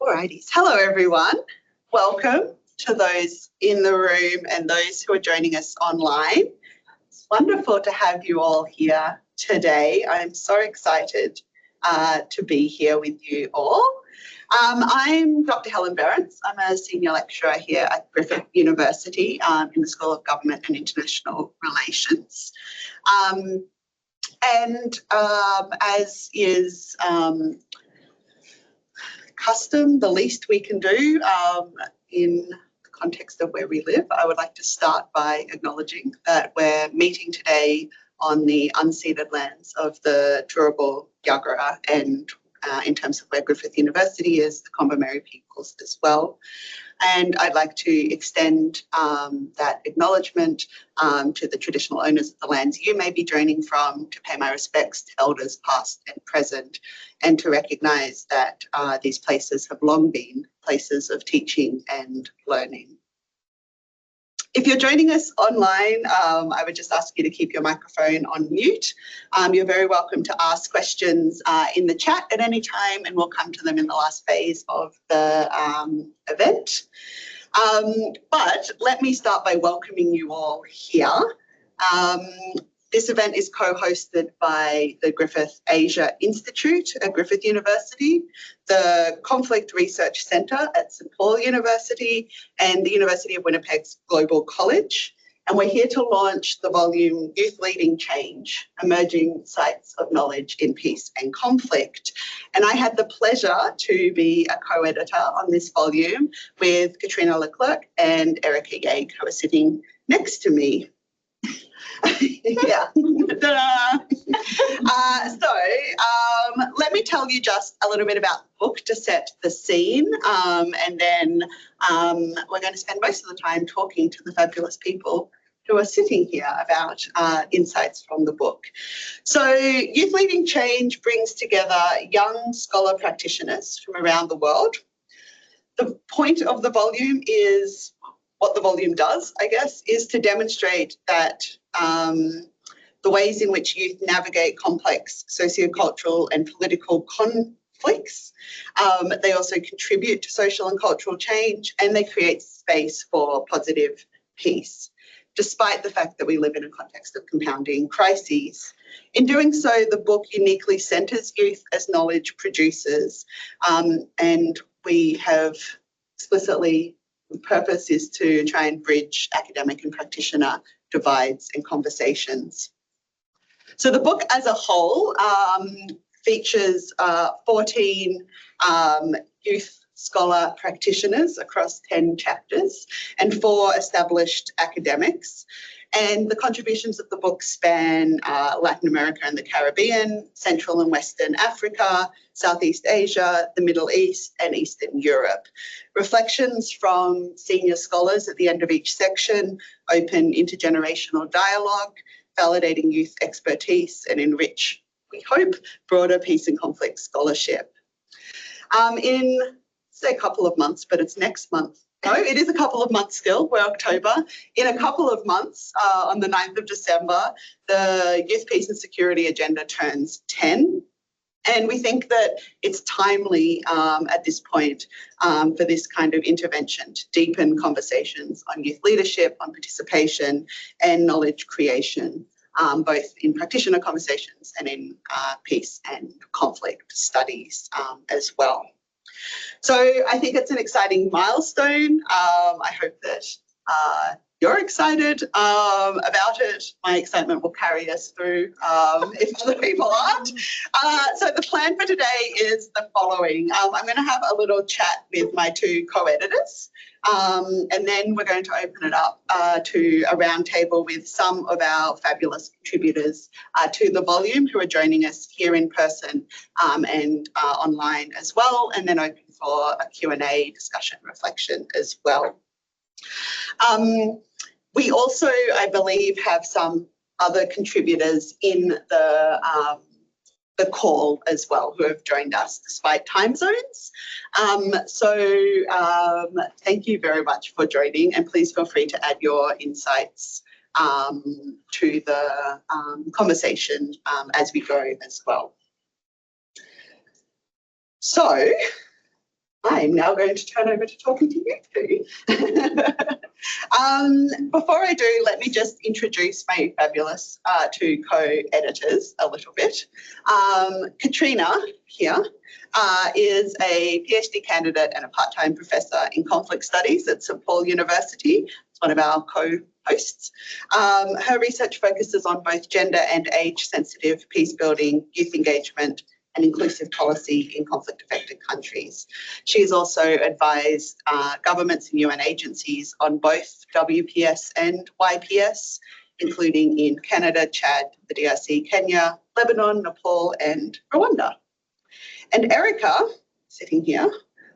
Alrighties. Hello, everyone. Welcome to those in the room and those who are joining us online. It's wonderful to have you all here today. I'm so excited to be here with you all. I'm Dr. Helen Berents. I'm a senior lecturer here at Griffith University in the School of Government and International Relations. As is custom, the least we can do in the context of where we live, I would like to start by acknowledging that we're meeting today on the unceded lands of the Turrbal, Yagara, and in terms of where Griffith University is, the Kombumerri peoples as well. And I'd like to extend that acknowledgement to the traditional owners of the lands you may be joining from, to pay my respects to elders past and present, and to recognise that these places have long been places of teaching and learning. If you're joining us online, I would just ask you to keep your microphone on mute. You're very welcome to ask questions in the chat at any time, and we'll come to them in the last phase of the event. But let me start by welcoming you all here. This event is co-hosted by the Griffith Asia Institute at Griffith University, the Conflict Research Centre at St Paul University, and the University of Winnipeg's Global College. And we're here to launch the volume Youth Leading Change, Emerging Sites of Knowledge in Peace and Conflict. And I had the pleasure to be a co-editor on this volume with Katrina Leclerc and Erika Isabel, who are sitting next to me. Yeah. Let me tell you just a little bit about the book to set the scene, and then we're going to spend most of the time talking to the fabulous people who are sitting here about insights from the book. So Youth Leading Change brings together young scholar practitioners from around the world. The point of the volume is, what the volume does, I guess, is to demonstrate that the ways in which youth navigate complex sociocultural and political conflicts, they also contribute to social and cultural change, and they create space for positive peace, despite the fact that we live in a context of compounding crises. In doing so, the book uniquely centres youth as knowledge producers, and we have explicitly, the purpose is to try and bridge academic and practitioner divides and conversations. So the book as a whole features 14 youth scholar practitioners across 10 chapters and 4 established academics. And the contributions of the book span Latin America and the Caribbean, Central and Western Africa, Southeast Asia, the Middle East, and Eastern Europe. Reflections from senior scholars at the end of each section open intergenerational dialogue, validating youth expertise, and enrich, we hope, broader peace and conflict scholarship. In, say, a couple of months, but it's next month. No, it is a couple of months still. We're October. In a couple of months, on the 9th of December, the Youth, Peace and Security Agenda turns 10. And we think that it's timely at this point for this kind of intervention to deepen conversations on youth leadership, on participation and knowledge creation, both in practitioner conversations and in peace and conflict studies as well. So I think it's an exciting milestone. I hope that you're excited about it. My excitement will carry us through if other people aren't. So the plan for today is the following. I'm going to have a little chat with my 2 co-editors, and then we're going to open it up to a roundtable with some of our fabulous contributors to the volume who are joining us here in person and online as well, and then open for a Q&A discussion reflection as well. We also, I believe, have some other contributors in the call as well who have joined us despite time zones. Thank you very much for joining, and please feel free to add your insights to the conversation as we go as well. So I'm now going to turn over to talking to you two. Before I do, let me just introduce my fabulous two co-editors a little bit. Katrina here is a PhD candidate and a part-time professor in conflict studies at St Paul University. It's one of our co-hosts. Her research focuses on both gender and age-sensitive peace building, youth engagement, and inclusive policy in conflict-affected countries. She has also advised governments and UN agencies on both WPS and YPS, including in Canada, Chad, the DRC, Kenya, Lebanon, Nepal, and Rwanda. And Erika, sitting here,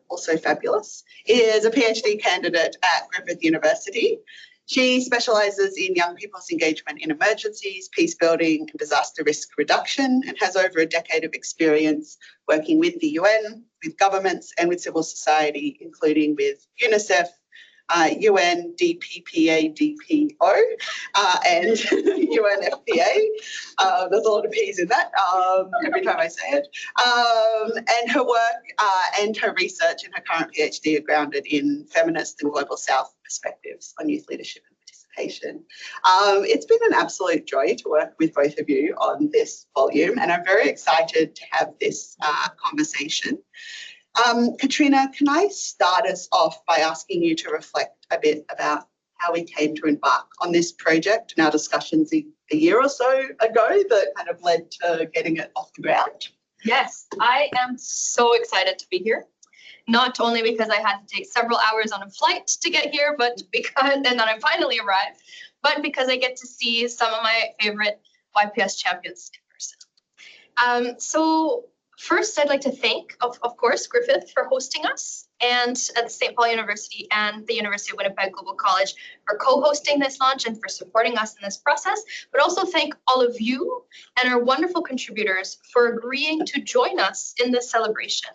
also fabulous, is a PhD candidate at Griffith University. She specialises in young people's engagement in emergencies, peace building and disaster risk reduction, and has over a decade of experience working with the UN, with governments and with civil society, including with UNICEF, UN, DPPA, DPO, and UNFPA. There's a lot of P's in that every time I say it. And her work and her research and her current PhD are grounded in feminist and global South perspectives on youth leadership and participation. It's been an absolute joy to work with both of you on this volume, and I'm very excited to have this conversation. Katrina, can I start us off by asking you to reflect a bit about how we came to embark on this project and our discussions a year or so ago that kind of led to getting it off the ground? Yes, I am so excited to be here. Not only because I had to take several hours on a flight to get here, but because, and then I finally arrived, but because I get to see some of my favorite YPS champions in person. So first, I'd like to thank, of course, Griffith for hosting us, and at St. Paul University and the University of Winnipeg Global College for co-hosting this launch and for supporting us in this process, but also thank all of you and our wonderful contributors for agreeing to join us in this celebration.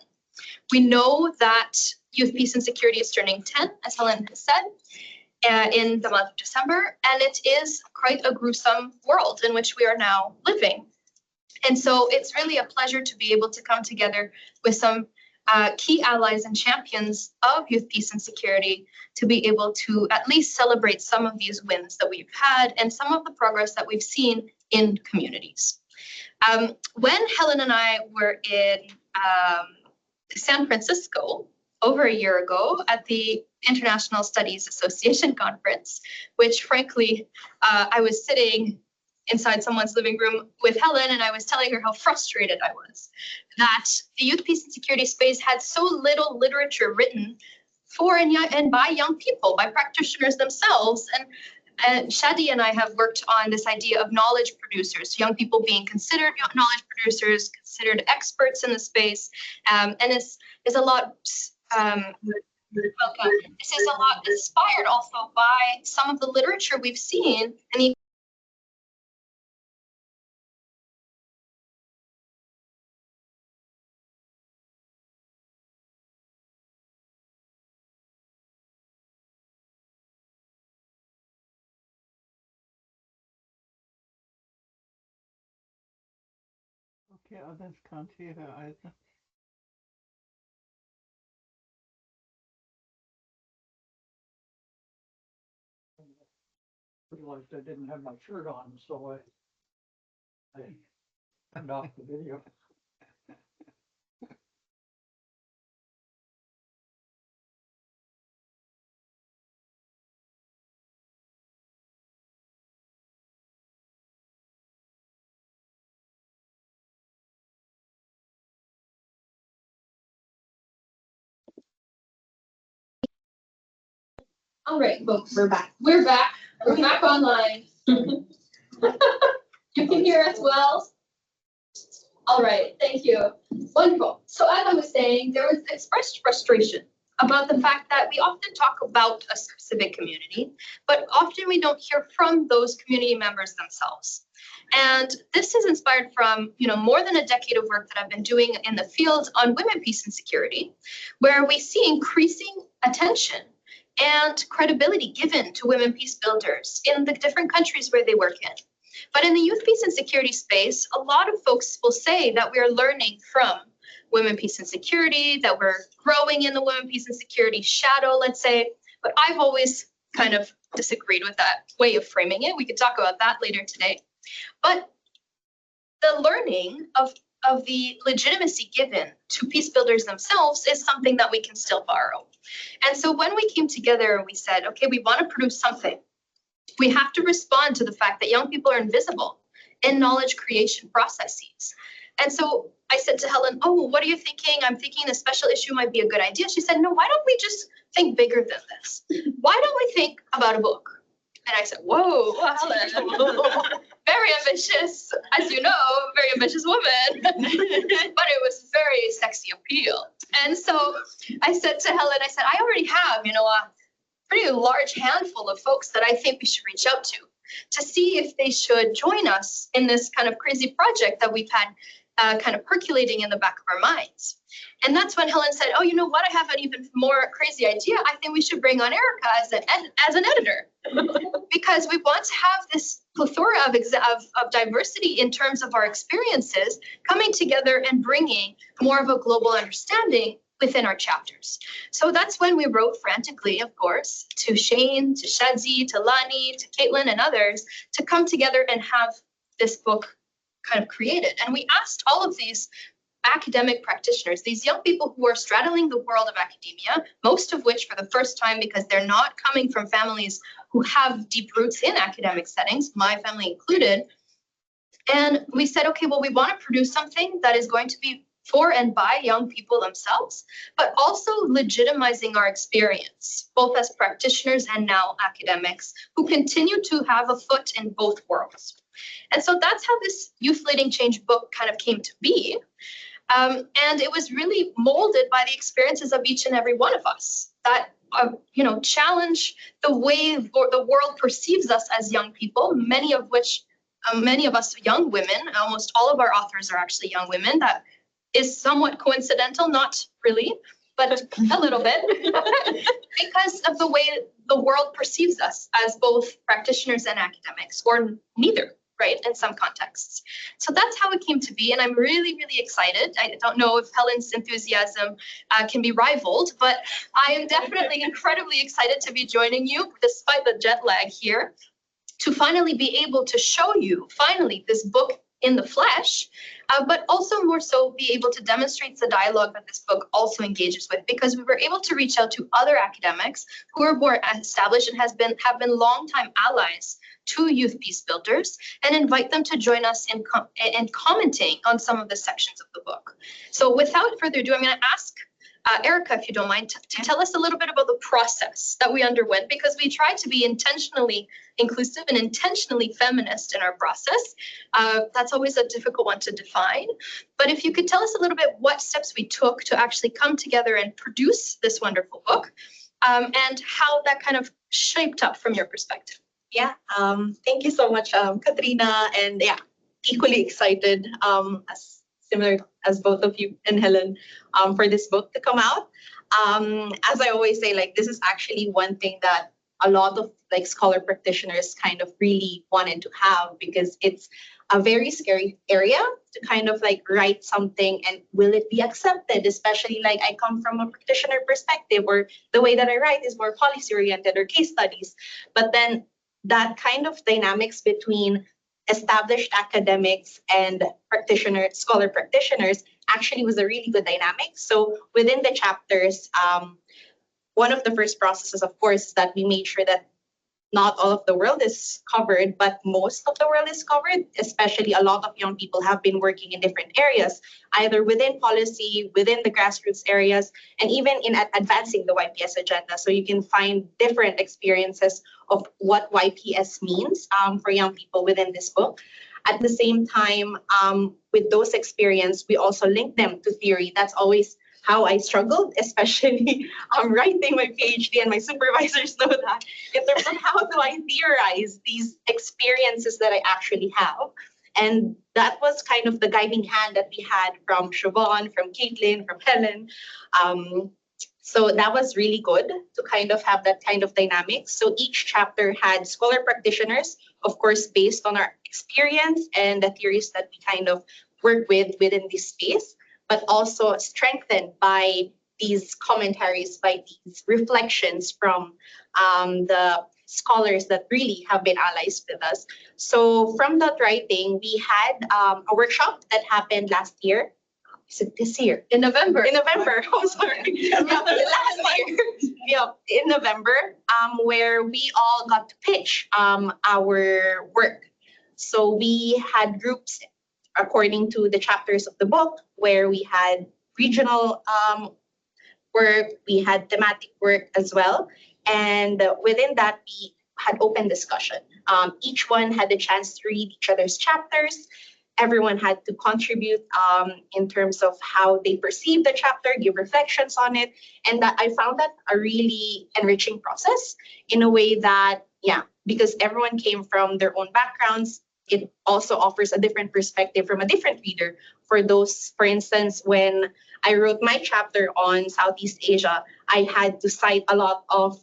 We know that youth, peace and security is turning 10, as Helen has said, in the month of December, and it is quite a gruesome world in which we are now living. And so it's really a pleasure to be able to come together with some key allies and champions of youth, peace and security to be able to at least celebrate some of these wins that we've had and some of the progress that we've seen in communities. When Helen and I were in San Francisco over a year ago at the International Studies Association conference, which frankly, I was sitting inside someone's living room with Helen, and I was telling her how frustrated I was that the youth, peace and security space had so little literature written for and by young people, by practitioners themselves. And Shadi and I have worked on this idea of knowledge producers, young people being considered knowledge producers, considered experts in the space. And this is a lot, this is a lot inspired also by some of the literature we've seen in the Ja, das kann ich also. Realized I didn't have my shirt on, so I turned off the video. All right, folks, we're back. We're back online. You can hear us well? All right, thank you. Wonderful. So as I was saying, there was expressed frustration about the fact that we often talk about a specific community, but often we don't hear from those community members themselves. And this is inspired from, more than a decade of work that I've been doing in the field on women, peace and security, where we see increasing attention and credibility given to women peace builders in the different countries where they work in. But in the youth, peace and security space, a lot of folks will say that we are learning from women, peace, and security, that we're growing in the women, peace, and security shadow, let's say. But I've always kind of disagreed with that way of framing it. We could talk about that later today. But the learning of the legitimacy given to peace builders themselves is something that we can still borrow. And so when we came together and we said, okay, we want to produce something, we have to respond to the fact that young people are invisible in knowledge creation processes. And so I said to Helen, oh, what are you thinking? I'm thinking a special issue might be a good idea. She said, no, why don't we just think bigger than this? Why don't we think about a book? And I said, whoa, Helen, very ambitious, as you know, very ambitious woman, but it was very sexy appeal. And so I said to Helen, I said, I already have, a pretty large handful of folks that I think we should reach out to see if they should join us in this kind of crazy project that we've had kind of percolating in the back of our minds. And that's when Helen said, oh, you know what? I have an even more crazy idea. I think we should bring on Erika as an editor because we want to have this plethora of diversity in terms of our experiences coming together and bringing more of a global understanding within our chapters. So that's when we wrote frantically, of course, to Shane, to Shadzi, to Lani, to Caitlin and others to come together and have this book kind of created. And we asked all of these academic practitioners, these young people who are straddling the world of academia, most of which for the first time because they're not coming from families who have deep roots in academic settings, my family included. And we said, okay, well, we want to produce something that is going to be for and by young people themselves, but also legitimizing our experience, both as practitioners and now academics who continue to have a foot in both worlds. And so that's how this Youth Leading Change book kind of came to be. And it was really molded by the experiences of each and every one of us that, challenge the way the world perceives us as young people, many of us young women, almost all of our authors are actually young women. That is somewhat coincidental, not really, but a little bit, because of the way the world perceives us as both practitioners and academics, or neither, right, in some contexts. So that's how it came to be, and I'm really, really excited. I don't know if Helen's enthusiasm can be rivaled, but I am definitely incredibly excited to be joining you, despite the jet lag here, to finally be able to show you, finally, this book in the flesh, but also more so be able to demonstrate the dialogue that this book also engages with, because we were able to reach out to other academics who are more established and have been longtime allies to youth peace builders and invite them to join us in commenting on some of the sections of the book. So without further ado, I'm going to ask Erika, if you don't mind, to tell us a little bit about the process that we underwent, because we tried to be intentionally inclusive and intentionally feminist in our process. That's always a difficult one to define. But if you could tell us a little bit what steps we took to actually come together and produce this wonderful book, and how that kind of shaped up from your perspective. Yeah, thank you so much, Katrina, and yeah, equally excited, as similar as both of you and Helen, for this book to come out. As I always say, like, this is actually one thing that a lot of scholar practitioners kind of really wanted to have, because it's a very scary area to kind of write something and will it be accepted, especially I come from a practitioner perspective where the way that I write is more policy oriented or case studies. But then that kind of dynamics between established academics and scholar practitioners actually was a really good dynamic. So within the chapters, one of the first processes, of course, is that we made sure that not all of the world is covered, but most of the world is covered, especially a lot of young people have been working in different areas, either within policy, within the grassroots areas, and even in advancing the YPS agenda. So you can find different experiences of what YPS means for young people within this book. At the same time, with those experiences, we also link them to theory. That's always how I struggled, especially writing my PhD, and my supervisors know that, in terms of how do I theorize these experiences that I actually have. And that was kind of the guiding hand that we had from Siobhan, from Caitlin, from Helen. So that was really good to kind of have that kind of dynamic. So each chapter had scholar practitioners, of course, based on our experience and the theories that we kind of work with within this space. but also strengthened by these commentaries, by these reflections from the scholars that really have been allies with us. So from that writing, we had a workshop that happened last year. Is it this year? In November. In November. I'm sorry. Yeah, last year. Yeah, in November, where we all got to pitch our work. So we had groups according to the chapters of the book, where we had regional work, we had thematic work as well. And within that, we had open discussion. Each one had the chance to read each other's chapters. Everyone had to contribute in terms of how they perceive the chapter, give reflections on it. And that I found that a really enriching process in a way that, yeah, because everyone came from their own backgrounds, it also offers a different perspective from a different reader. For those, for instance, when I wrote my chapter on Southeast Asia, I had to cite a lot of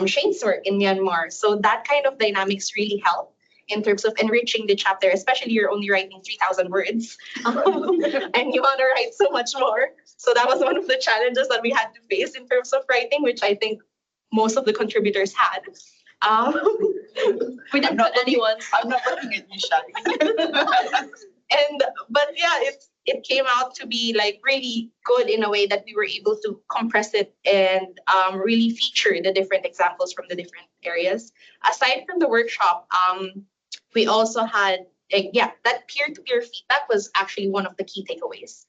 Shane's work in Myanmar. So that kind of dynamics really help in terms of enriching the chapter, especially you're only writing 3,000 words and you want to write so much more. So that was one of the challenges that we had to face in terms of writing, which I think most of the contributors had. We didn't put anyone. I'm not looking at you, Shani. But yeah, it came out to be like really good in a way that we were able to compress it and really feature the different examples from the different areas. Aside from the workshop, we also had that peer-to-peer feedback was actually one of the key takeaways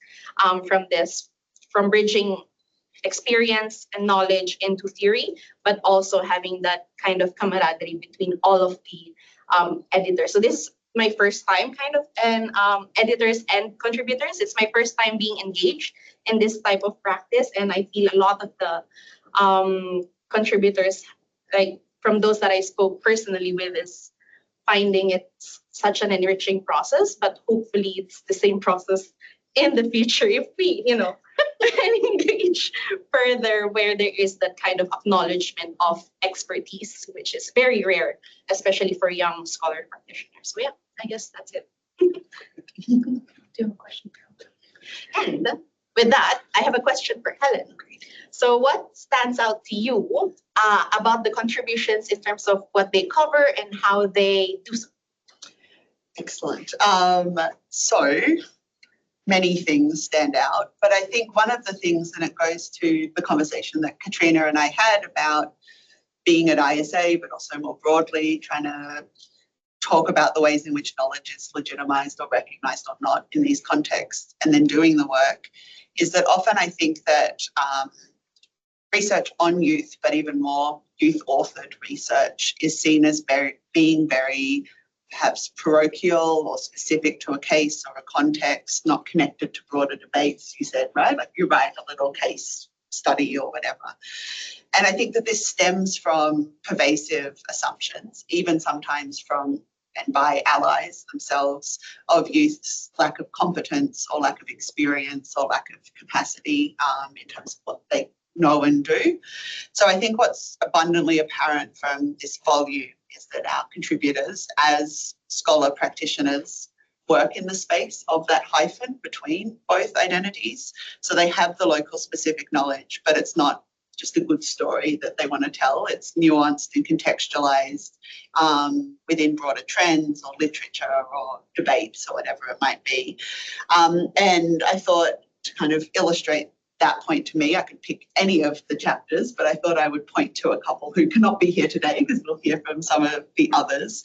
from bridging experience and knowledge into theory, but also having that kind of camaraderie between all of the editors. So this is my first time and editors and contributors. It's my first time being engaged in this type of practice. And I feel a lot of the contributors, like from those that I spoke personally with, is finding it such an enriching process, but hopefully it's the same process in the future if we, engage further where there is that kind of acknowledgement of expertise, which is very rare, especially for young scholar practitioners. So yeah, I guess that's it. Do you have a question? And with that, I have a question for Helen. So what stands out to you about the contributions in terms of what they cover and how they do so? Excellent. So many things stand out, but I think one of the things, and it goes to the conversation that Katrina and I had about being at ISA, but also more broadly trying to talk about the ways in which knowledge is legitimized or recognized or not in these contexts, and then doing the work, is that often I think that research on youth, but even more youth-authored research, is seen as being very perhaps parochial or specific to a case or a context, not connected to broader debates, you said, right? Like you write a little case study or whatever. And I think that this stems from pervasive assumptions, even sometimes from and by allies themselves, of youth's lack of competence or lack of experience or lack of capacity in terms of what they know and do. So I think what's abundantly apparent from this volume is that our contributors as scholar practitioners work in the space of that hyphen between both identities. So they have the local specific knowledge, but it's not just a good story that they want to tell. It's nuanced and contextualized within broader trends or literature or debates or whatever it might be. And I thought to kind of illustrate that point to me, I could pick any of the chapters, but I thought I would point to a couple who cannot be here today because we'll hear from some of the others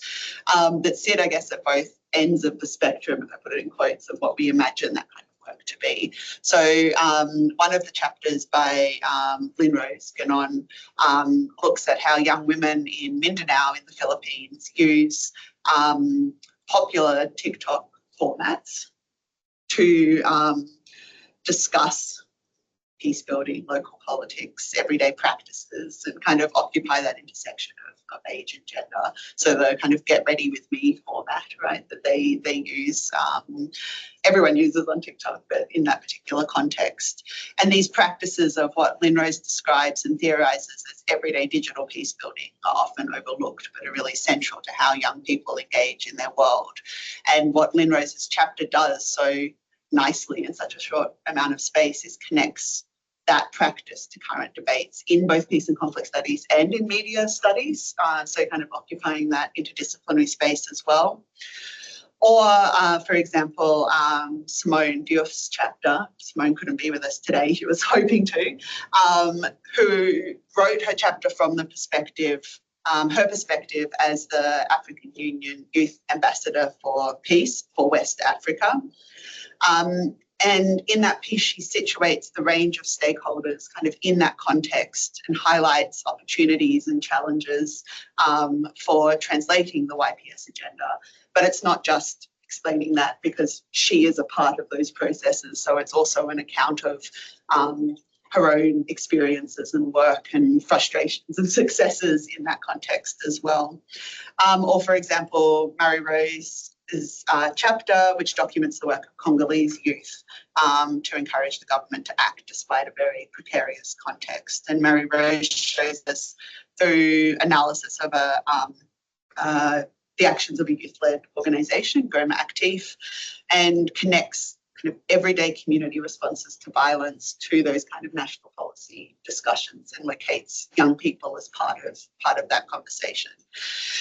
that sit, I guess, at both ends of the spectrum, if I put it in quotes, of what we imagine that kind of work to be. So one of the chapters by Lynn Rose Ganon looks at how young women in Mindanao in the Philippines use popular TikTok formats to discuss peace building, local politics, everyday practices, and kind of occupy that intersection of age and gender. So the kind of get ready with me format, right, that they use, everyone uses on TikTok, but in that particular context. And these practices of what Lynn Rose describes and theorises as everyday digital peace building are often overlooked, but are really central to how young people engage in their world. And what Lynn Rose's chapter does so nicely in such a short amount of space is connects that practice to current debates in both peace and conflict studies and in media studies, so kind of occupying that interdisciplinary space as well. Or, for example, Simone Diouf's chapter, Simone couldn't be with us today, she was hoping to, who wrote her chapter from the perspective, her perspective as the African Union Youth Ambassador for Peace for West Africa. And in that piece, she situates the range of stakeholders kind of in that context and highlights opportunities and challenges for translating the YPS agenda. But it's not just explaining that, because she is a part of those processes. So it's also an account of her own experiences and work and frustrations and successes in that context as well. Or, for example, Mary Rose's chapter, which documents the work of Congolese youth to encourage the government to act despite a very precarious context. And Mary Rose shows this through analysis of the actions of a youth-led organisation, Goma Actif, and connects kind of everyday community responses to violence to those kind of national policy discussions and locates young people as part of that conversation.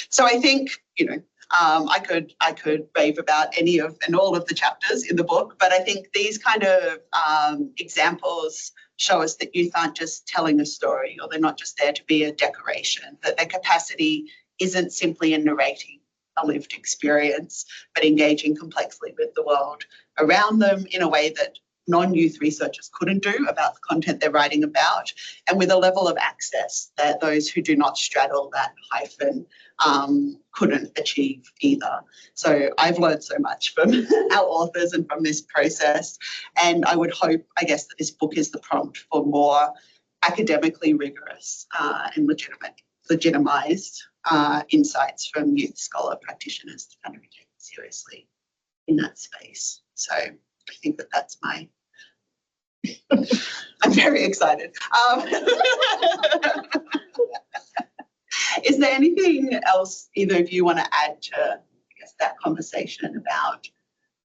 So I think, you know, I could rave about any of and all of the chapters in the book, but I think these kind of examples show us that youth aren't just telling a story, or they're not just there to be a decoration, that their capacity isn't simply in narrating a lived experience, but engaging complexly with the world around them in a way that non-youth researchers couldn't do about the content they're writing about, and with a level of access that those who do not straddle that hyphen couldn't achieve either. So I've learned so much from our authors and from this process, and I would hope, I guess, that this book is the prompt for more academically rigorous and legitimised insights from youth scholar practitioners to kind of be taken seriously in that space. So I think that that's my, I'm very excited. Is there anything else either of you want to add to, I guess, that conversation about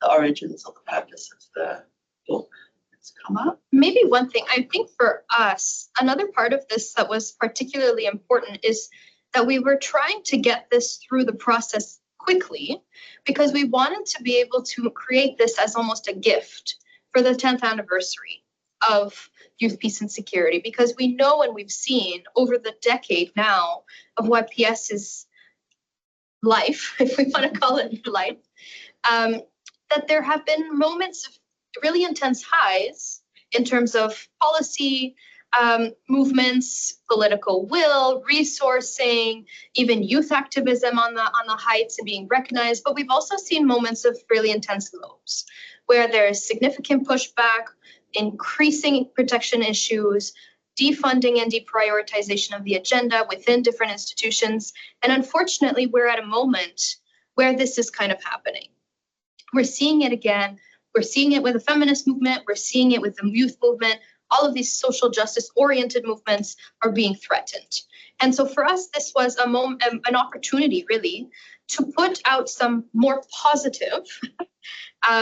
the origins or the purpose of the book that's come up? Maybe one thing, I think for us, another part of this that was particularly important is that we were trying to get this through the process quickly, because we wanted to be able to create this as almost a gift for the 10th anniversary of Youth, Peace and Security, because we know and we've seen over the decade now of YPS's life, if we want to call it life, that there have been moments of really intense highs in terms of policy, movements, political will, resourcing, even youth activism on the heights and being recognized. But we've also seen moments of really intense lows, where there's significant pushback, increasing protection issues, defunding and deprioritization of the agenda within different institutions. And unfortunately, we're at a moment where this is kind of happening. We're seeing it again. We're seeing it with the feminist movement. We're seeing it with the youth movement. All of these social justice oriented movements are being threatened. And so for us, this was an opportunity really to put out some more positive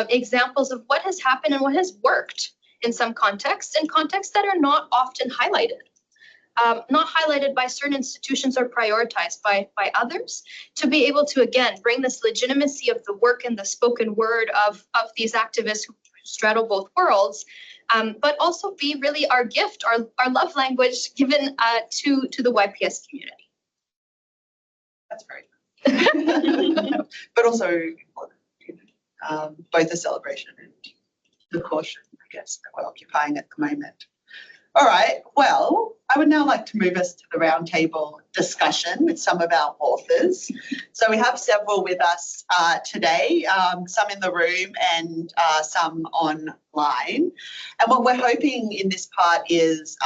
examples of what has happened and what has worked in some contexts, and contexts that are not often highlighted. Not highlighted by certain institutions or prioritized by others, to be able to, again, bring this legitimacy of the work and the spoken word of these activists who straddle both worlds, but also be really our gift, our love language given to the YPS community. That's very but also both a celebration and the caution, I guess, that we're occupying at the moment. All right, well, I would now like to move us to the roundtable discussion with some of our authors. So we have several with us today, some in the room and some online. And what we're hoping in this part is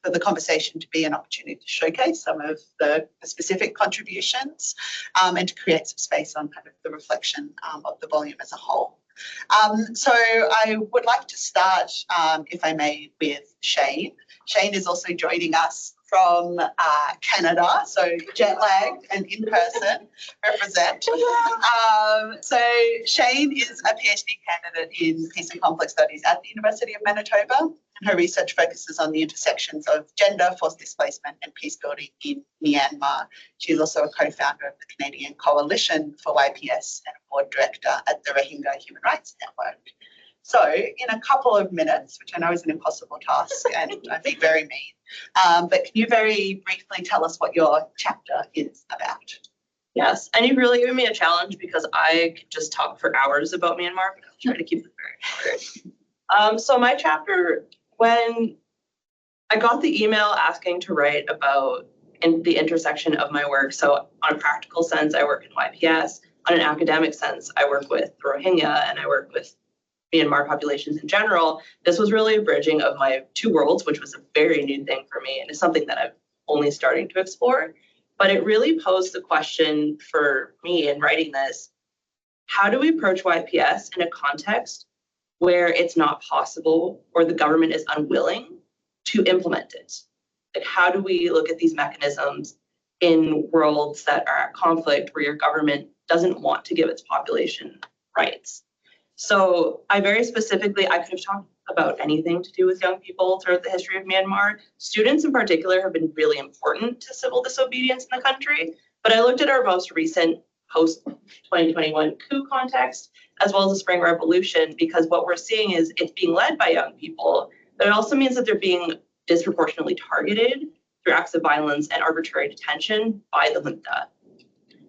for the conversation to be an opportunity to showcase some of the specific contributions and to create some space on kind of the reflection of the volume as a whole. So I would like to start, if I may, with Shane. Shane is also joining us from Canada, so jet lagged and in person, represent. So Shane is a PhD candidate in Peace and Conflict Studies at the University of Manitoba, and her research focuses on the intersections of gender, forced displacement and peace building in Myanmar. She's also a co-founder of the Canadian Coalition for YPS and a board director at the Rohingya Human Rights Network. So in a couple of minutes, which I know is an impossible task and I'd be very mean, but can you very briefly tell us what your chapter is about? Yes, and you've really given me a challenge because I could just talk for hours about Myanmar, but I'll try to keep it very short. So my chapter, when I got the email asking to write about the intersection of my work, so on a practical sense, I work in YPS. On an academic sense, I work with the Rohingya and I work with Myanmar populations in general. This was really a bridging of my two worlds, which was a very new thing for me and is something that I'm only starting to explore. But it really posed the question for me in writing this: how do we approach YPS in a context where it's not possible or the government is unwilling to implement it? Like, how do we look at these mechanisms in worlds that are at conflict where your government doesn't want to give its population rights? So I very specifically, I could have talked about anything to do with young people throughout the history of Myanmar. Students in particular have been really important to civil disobedience in the country, but I looked at our most recent post-2021 coup context, as well as the Spring Revolution, because what we're seeing is it's being led by young people, but it also means that they're being disproportionately targeted through acts of violence and arbitrary detention by the junta.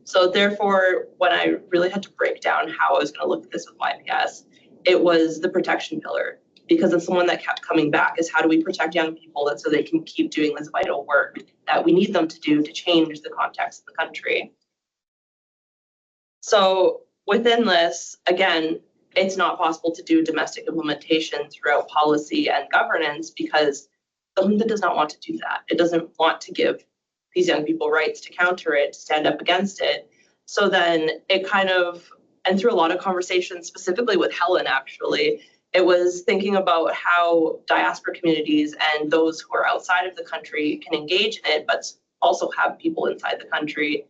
So therefore, when I really had to break down how I was going to look at this with YPS, it was the protection pillar, because it's the one that kept coming back, is how do we protect young people so they can keep doing this vital work that we need them to do to change the context of the country. So within this, again, it's not possible to do domestic implementation throughout policy and governance because the junta does not want to do that. It doesn't want to give these young people rights to counter it, to stand up against it. So then it kind of, and through a lot of conversations, specifically with Helen actually, it was thinking about how diaspora communities and those who are outside of the country can engage in it, but also have people inside the country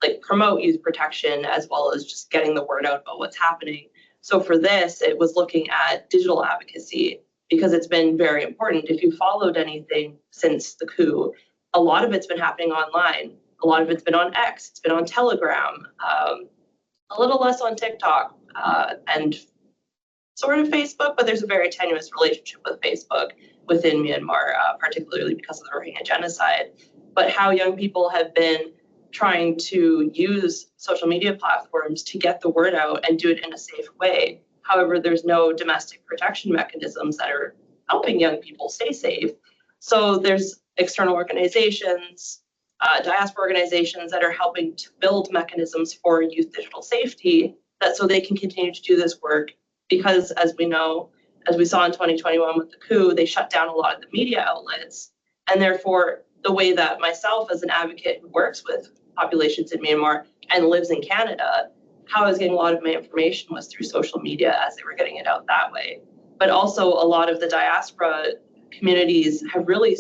like promote youth protection, as well as just getting the word out about what's happening. So for this, it was looking at digital advocacy, because it's been very important. If you followed anything since the coup, a lot of it's been happening online. A lot of it's been on X, it's been on Telegram, a little less on TikTok, and sort of Facebook, but there's a very tenuous relationship with Facebook within Myanmar, particularly because of the Rohingya genocide. But how young people have been trying to use social media platforms to get the word out and do it in a safe way. However, there's no domestic protection mechanisms that are helping young people stay safe. So there's external organizations, diaspora organizations that are helping to build mechanisms for youth digital safety, that so they can continue to do this work. Because as we know, as we saw in 2021 with the coup, they shut down a lot of the media outlets. And therefore, the way that myself as an advocate who works with populations in Myanmar and lives in Canada, how I was getting a lot of my information was through social media as they were getting it out that way. But also a lot of the diaspora communities have really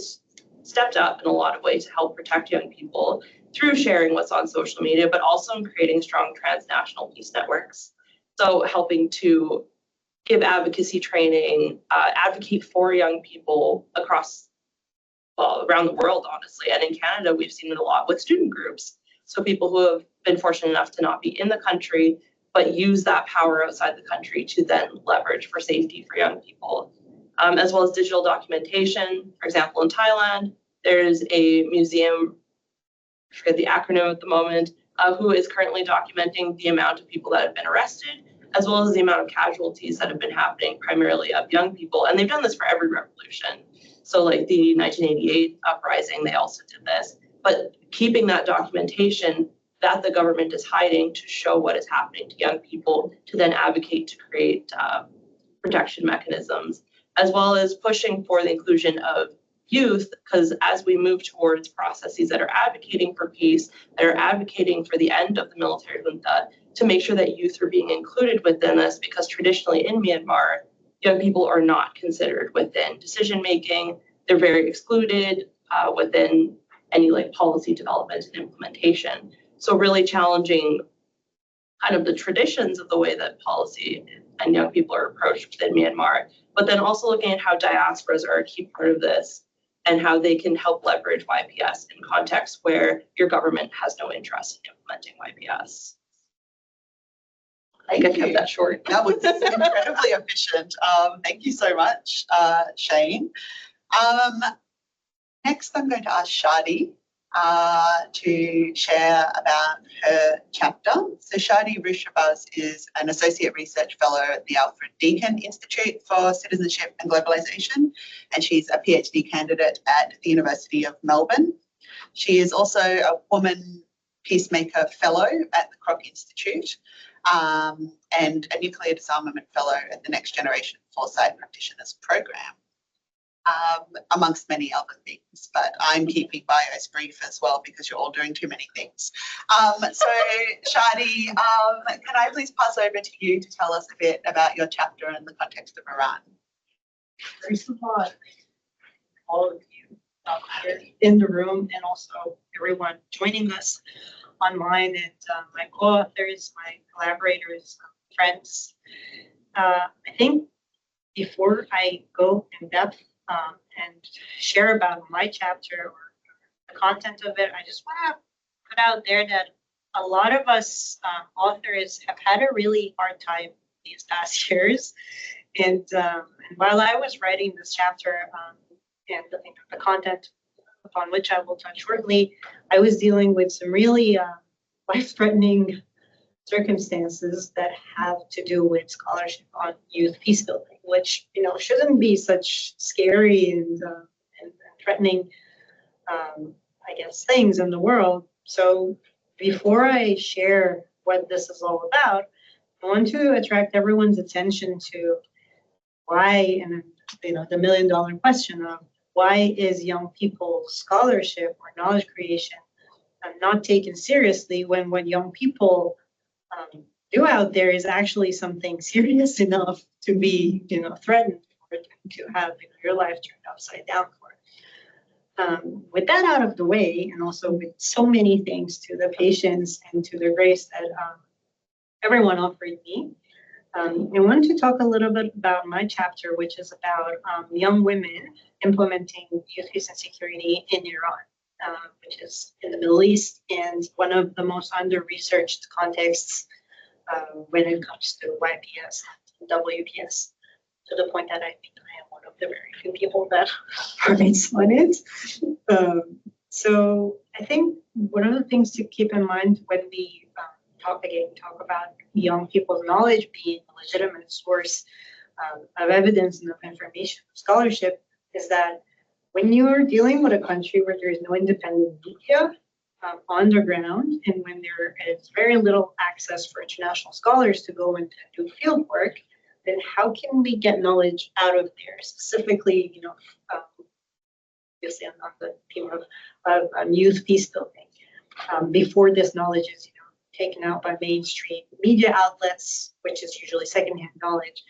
stepped up in a lot of ways to help protect young people through sharing what's on social media, but also in creating strong transnational peace networks. So helping to give advocacy training, advocate for young people across, well, around the world, honestly. And in Canada, we've seen it a lot with student groups. So people who have been fortunate enough to not be in the country, but use that power outside the country to then leverage for safety for young people. As well as digital documentation. For example, in Thailand, there's a museum, I forget the acronym at the moment, who is currently documenting the amount of people that have been arrested, as well as the amount of casualties that have been happening, primarily of young people. And they've done this for every revolution. So like the 1988 uprising, they also did this. But keeping that documentation that the government is hiding to show what is happening to young people, to then advocate to create protection mechanisms, as well as pushing for the inclusion of youth, because as we move towards processes that are advocating for peace, that are advocating for the end of the military junta, to make sure that youth are being included within this, because traditionally in Myanmar, young people are not considered within decision making. They're very excluded. within any like policy development and implementation. So really challenging kind of the traditions of the way that policy and young people are approached within Myanmar, but then also looking at how diasporas are a key part of this and how they can help leverage YPS in contexts where your government has no interest in implementing YPS. I think I kept that short. That was incredibly efficient. Thank you so much, Shane. Next, I'm going to ask Shadi to share about her chapter. So Shadi Rushabaz is an Associate Research Fellow at the Alfred Deakin Institute for Citizenship and Globalisation, and she's a PhD candidate at the University of Melbourne. She is also a Woman Peacemaker Fellow at the Kroc Institute, and a Nuclear Disarmament Fellow at the Next Generation Foresight Practitioners Program. Amongst many other things, but I'm keeping bios brief as well because you're all doing too many things. So Shadi, can I please pass over to you to tell us a bit about your chapter in the context of Iran? First of all of you here in the room and also everyone joining us online and my co-authors, my collaborators, friends. I think before I go in depth and share about my chapter or the content of it, I just want to put out there that a lot of us authors have had a really hard time these past years. And while I was writing this chapter and the content upon which I will touch shortly, I was dealing with some really life-threatening circumstances that have to do with scholarship on youth peace building, which shouldn't be such scary and threatening, I guess, things in the world. So before I share what this is all about, I want to attract everyone's attention to why, and the million-dollar question of why is young people's scholarship or knowledge creation not taken seriously when what young people do out there is actually something serious enough to be, threatened or to have your life turned upside down for. With that out of the way, and also with so many thanks to the patience and to the grace that everyone offered me, I want to talk a little bit about my chapter, which is about young women implementing youth peace and security in Iran, which is in the Middle East and one of the most under-researched contexts when it comes to YPS and WPS, to the point that I think I am one of the very few people that writes on it. So I think one of the things to keep in mind when we talk about young people's knowledge being a legitimate source of evidence and of information, scholarship, is that when you are dealing with a country where there is no independent media on the ground, and when there is very little access for international scholars to go and do field work, then how can we get knowledge out of there? Specifically, obviously on the theme of youth peace building, before this knowledge is taken out by mainstream media outlets, which is usually secondhand knowledge,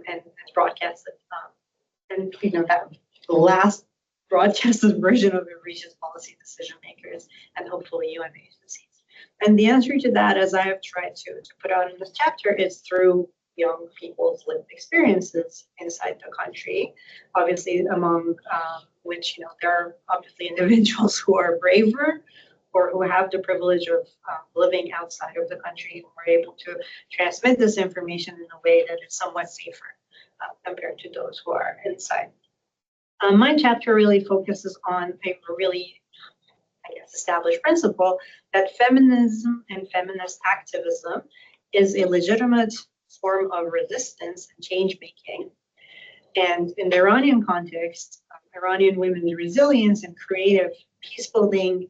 and broadcasted, and that the last broadcasted version of it reaches policy decision makers and hopefully UN agencies. And the answer to that, as I have tried to put out in this chapter, is through young people's lived experiences inside the country. Obviously, among which there are obviously individuals who are braver or who have the privilege of living outside of the country, who are able to transmit this information in a way that is somewhat safer compared to those who are inside. My chapter really focuses on a really, established principle that feminism and feminist activism is a legitimate form of resistance and change making. And in the Iranian context, Iranian women's resilience and creative peace building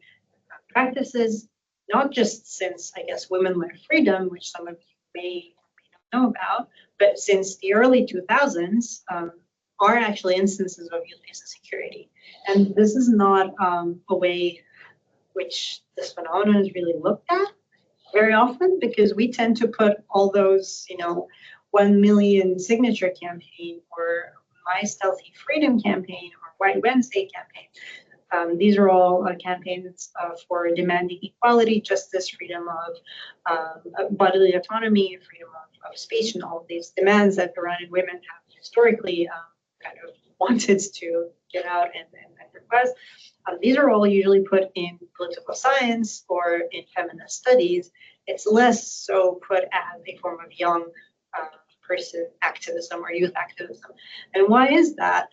practices, not just since, women-led freedom, which some of you may not know about, but since the early 2000s, are actually instances of youth peace and security. And this is not a way which this phenomenon is really looked at very often, because we tend to put all those, 1 million signature campaign or My Stealthy Freedom campaign or White Wednesday campaign These are all campaigns for demanding equality, justice, freedom of bodily autonomy, freedom of speech, and all of these demands that Iranian women have historically kind of wanted to get out and request. These are all usually put in political science or in feminist studies. It's less so put as a form of young person activism or youth activism. And why is that?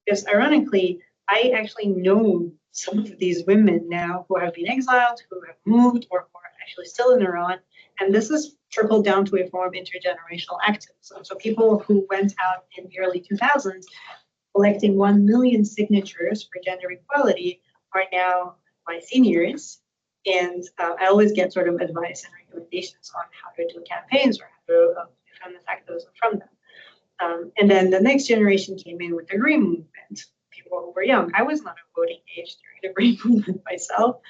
Because ironically, I actually know some of these women now who have been exiled, who have moved, or who are actually still in Iran. And this has trickled down to a form of intergenerational activism. So people who went out in the early 2000s collecting 1 million signatures for gender equality are now my seniors. And I always get sort of advice and recommendations on how to do campaigns or how to do feminist activism from them. And then the next generation came in with the Green Movement. People who were young. I was not of voting age during the Green Movement myself.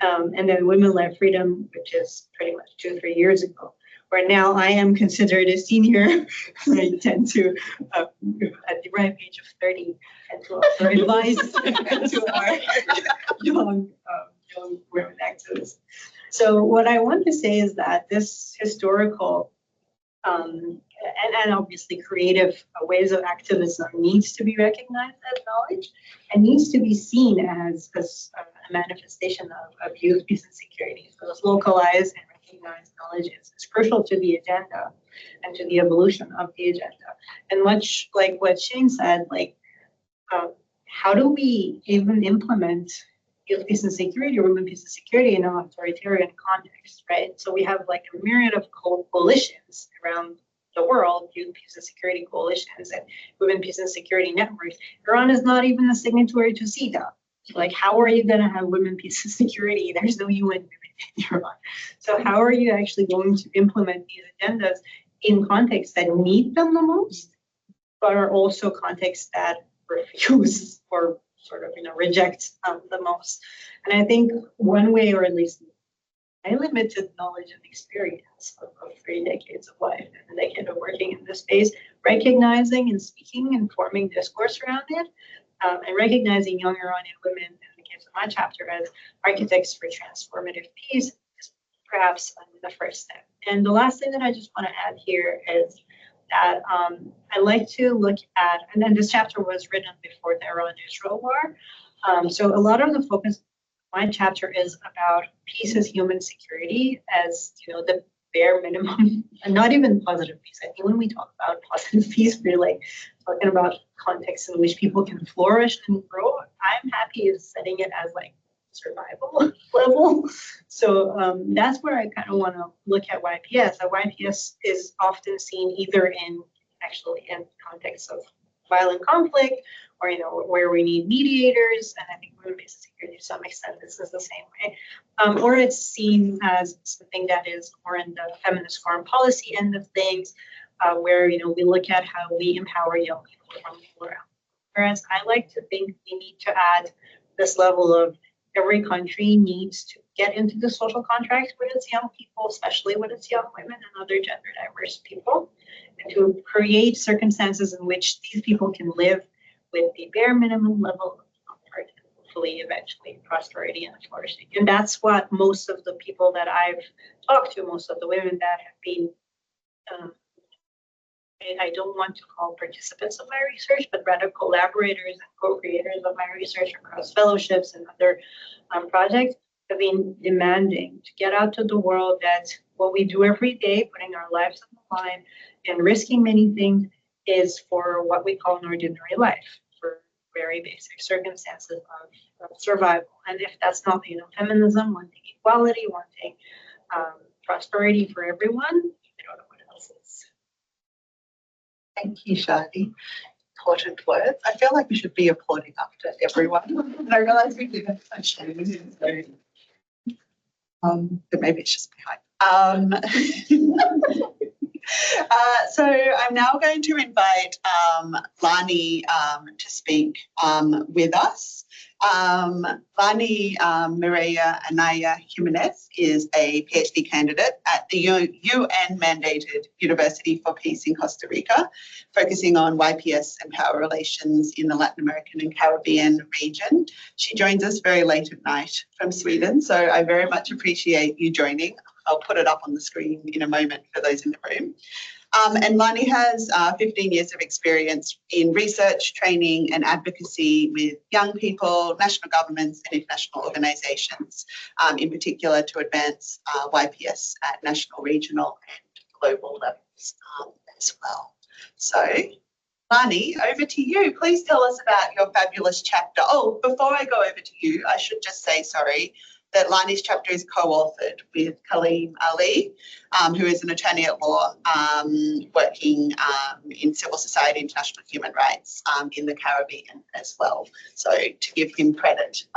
And then Women-Led Freedom, which is pretty much 2-3 years ago, where now I am considered a senior. I tend to, at the ripe age of 30, and to offer advice to our young women activists. So what I want to say is that this historical and obviously creative ways of activism needs to be recognized as knowledge and needs to be seen as a manifestation of youth, peace, and security. So this localized and recognized knowledge is crucial to the agenda and to the evolution of the agenda. And much like what Shane said, like, how do we even implement youth, peace, and security, or women, peace, and security in an authoritarian context, right? So we have like a myriad of coalitions around the world, youth, peace, and security coalitions and women, peace, and security networks. Iran is not even a signatory to CEDAW. Like, how are you going to have women, peace, and security? There's no UN women in Iran. So how are you actually going to implement these agendas in contexts that need them the most, but are also contexts that refuse or sort of, reject the most? And I think one way, or at least my limited knowledge and experience of 3 decades of life and a decade of working in this space, recognizing and speaking and forming discourse around it, and recognizing young Iranian women, in the case of my chapter, as architects for transformative peace is perhaps the first step. And the last thing that I just want to add here is that I like to look at, and then this chapter was written before the Iran-Israel war. So a lot of the focus of my chapter is about peace as human security, as the bare minimum, and not even positive peace. I think when we talk about positive peace, we're like talking about contexts in which people can flourish and grow. I'm happy setting it as like survival level. So that's where I kind of want to look at YPS. YPS is often seen either in contexts of violent conflict, or where we need mediators, and I think women-based security to some extent this is the same way, or it's seen as something that is more in the feminist foreign policy end of things, where we look at how we empower young people from the world. Whereas I like to think we need to add this level of every country needs to get into the social contract with its young people, especially with its young women and other gender diverse people, and to create circumstances in which these people can live with the bare minimum level of comfort and hopefully eventually prosperity and flourishing. And that's what most of the people that I've talked to, most of the women that have been, I don't want to call participants of my research, but rather collaborators and co-creators of my research across fellowships and other projects, have been demanding to get out to the world that what we do every day, putting our lives on the line and risking many things, is for what we call an ordinary life, for very basic circumstances of survival. And if that's not, feminism, wanting equality, wanting prosperity for everyone, I don't know what else is. Thank you, Shadi. Important words. I feel like we should be applauding after everyone. And I realise we didn't actually. But maybe it's just behind. So I'm now going to invite Lani to speak with us. Lani Maria Anaya Jimenez is a PhD candidate at the UN-mandated University for Peace in Costa Rica, focusing on YPS and power relations in the Latin American and Caribbean region. She joins us very late at night from Sweden, so I very much appreciate you joining. I'll put it up on the screen in a moment for those in the room. And Lani has 15 years of experience in research, training and advocacy with young people, national governments and international organisations, in particular to advance YPS at national, regional and global levels as well. So, Lani, over to you. Please tell us about your fabulous chapter. Oh, before I go over to you, I should just say, sorry, that Lani's chapter is co-authored with Kaleem Ali, who is an attorney at law working in civil society, international human rights in the Caribbean as well. So to give him credit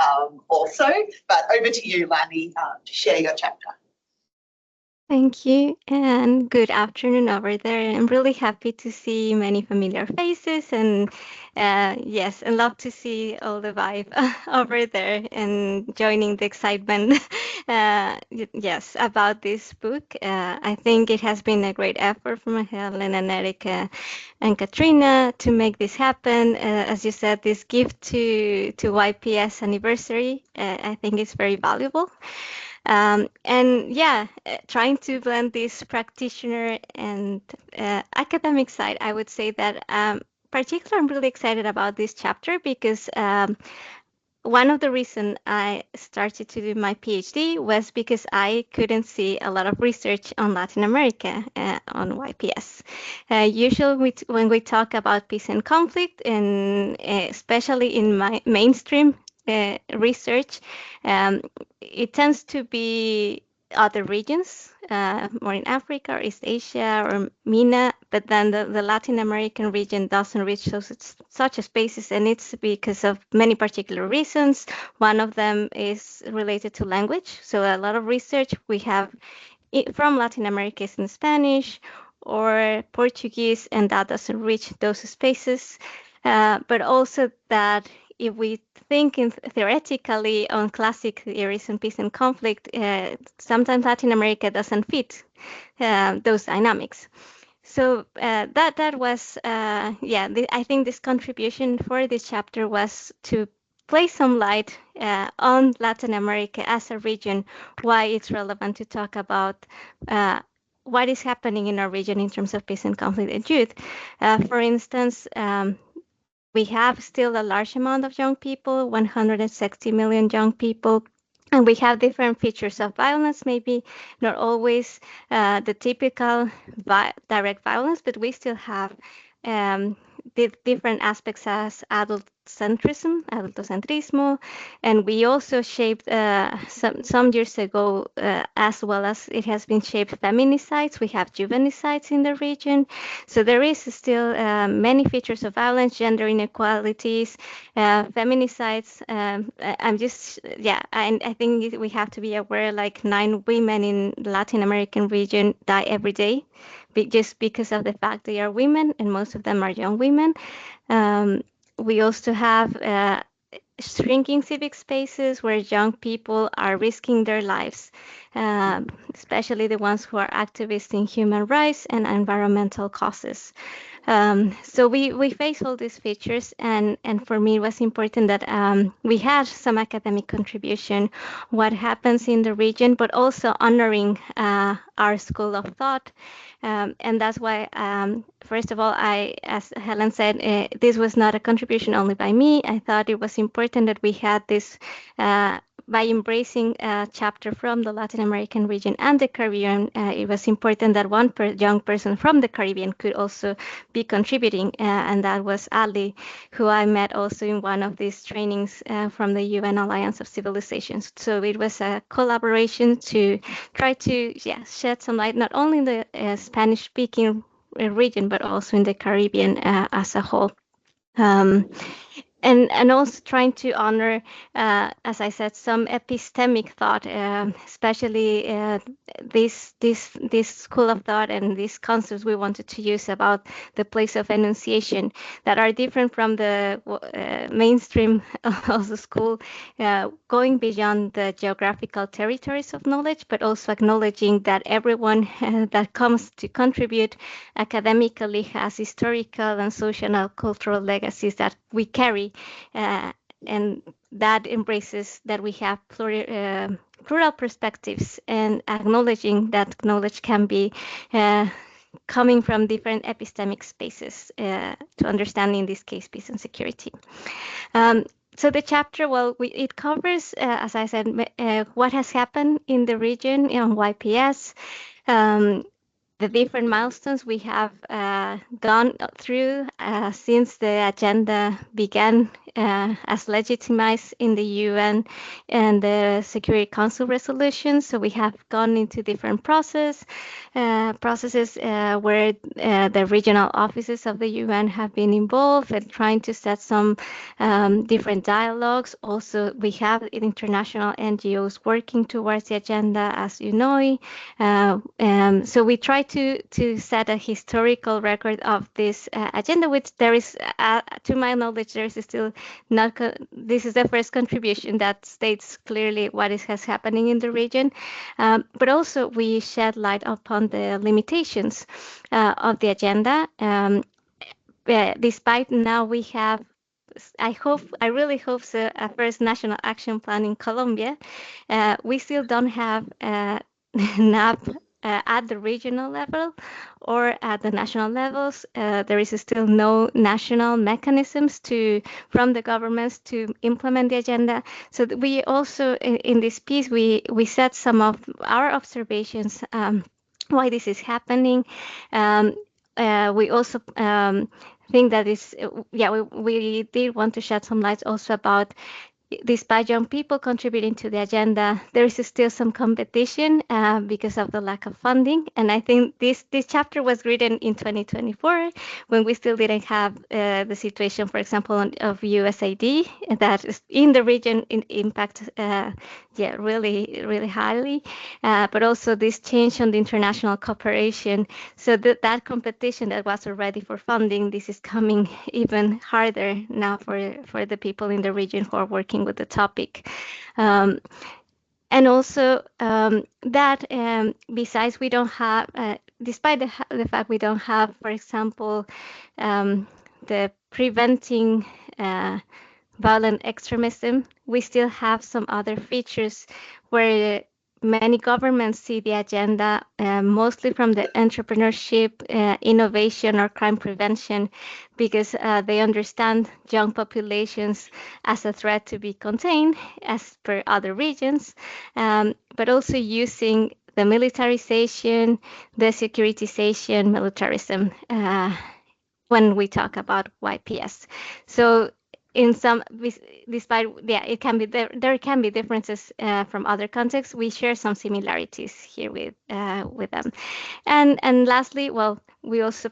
also. But over to you, Lani, to share your chapter. Thank you, and good afternoon over there. I'm really happy to see many familiar faces, and yes, and love to see all the vibe over there and joining the excitement. Yes, about this book. I think it has been a great effort from Helen and Erika and Katrina to make this happen. As you said, this gift to YPS anniversary, I think is very valuable. And yeah, trying to blend this practitioner and academic side, I would say that particularly I'm really excited about this chapter because one of the reasons I started to do my PhD was because I couldn't see a lot of research on Latin America on YPS. Usually when we talk about peace and conflict, and especially in my mainstream research, it tends to be other regions, more in Africa or East Asia or MENA, but then the Latin American region doesn't reach such a spaces, and it's because of many particular reasons. One of them is related to language. So a lot of research we have from Latin America is in Spanish or Portuguese, and that doesn't reach those spaces. But also that if we think theoretically on classic theories on peace and conflict, sometimes Latin America doesn't fit those dynamics. So that was, I think this contribution for this chapter was to place some light on Latin America as a region, why it's relevant to talk about what is happening in our region in terms of peace and conflict and youth. For instance, we have still a large amount of young people, 160 million young people, and we have different features of violence, maybe not always the typical direct violence, but we still have different aspects as adultocentrismo, and we also shaped some years ago, as well as it has been shaped, feminicides. We have juvenicides in the region, so there is still many features of violence, gender inequalities, feminicides. I think we have to be aware, like 9 women in the Latin American region die every day, just because of the fact they are women, and most of them are young women. We also have shrinking civic spaces where young people are risking their lives, especially the ones who are activists in human rights and environmental causes. So we face all these features, and for me it was important that we had some academic contribution, what happens in the region, but also honoring our school of thought. And that's why, first of all, as Helen said, this was not a contribution only by me. I thought it was important that we had this by embracing a chapter from the Latin American region and the Caribbean. It was important that one young person from the Caribbean could also be contributing, and that was Ali, who I met also in one of these trainings from the UN Alliance of Civilizations. So it was a collaboration to try to shed some light not only in the Spanish-speaking region, but also in the Caribbean as a whole. and also trying to honor, as I said, some epistemic thought, especially this school of thought and these concepts we wanted to use about the place of enunciation that are different from the mainstream of the school, going beyond the geographical territories of knowledge, but also acknowledging that everyone that comes to contribute academically has historical and social and cultural legacies that we carry, and that embraces that we have plural perspectives, and acknowledging that knowledge can be coming from different epistemic spaces to understand, in this case, peace and security. So the chapter, well, it covers, as I said, what has happened in the region on YPS, the different milestones we have gone through since the agenda began as legitimized in the UN and the Security Council resolutions. So we have gone into different processes where the regional offices of the UN have been involved and trying to set some different dialogues. Also, we have international NGOs working towards the agenda, as you know. So we try to set a historical record of this agenda, which there is, to my knowledge, there is still not. This is the first contribution that states clearly what is happening in the region, but also we shed light upon the limitations of the agenda. Despite now we have, I really hope so, a first national action plan in Colombia. We still don't have enough at the regional level or at the national levels. There is still no national mechanisms from the governments to implement the agenda. So we also, in this piece, we set some of our observations why this is happening. We also think that is, we did want to shed some light also about, despite young people contributing to the agenda, there is still some competition because of the lack of funding. And I think this chapter was written in 2024 when we still didn't have the situation, for example, of USAID that is in the region impact really, really highly. But also this change on the international cooperation. So that competition that was already for funding, this is coming even harder now for the people in the region who are working with the topic. And also that besides we don't have, despite the fact we don't have, for example, the preventing violent extremism, we still have some other features where many governments see the agenda mostly from the entrepreneurship, innovation, or crime prevention, because they understand young populations as a threat to be contained, as per other regions, but also using the militarization, the securitization, militarism when we talk about YPS. So in some, despite, it can be there can be differences from other contexts. We share some similarities here with them. And lastly, well, we also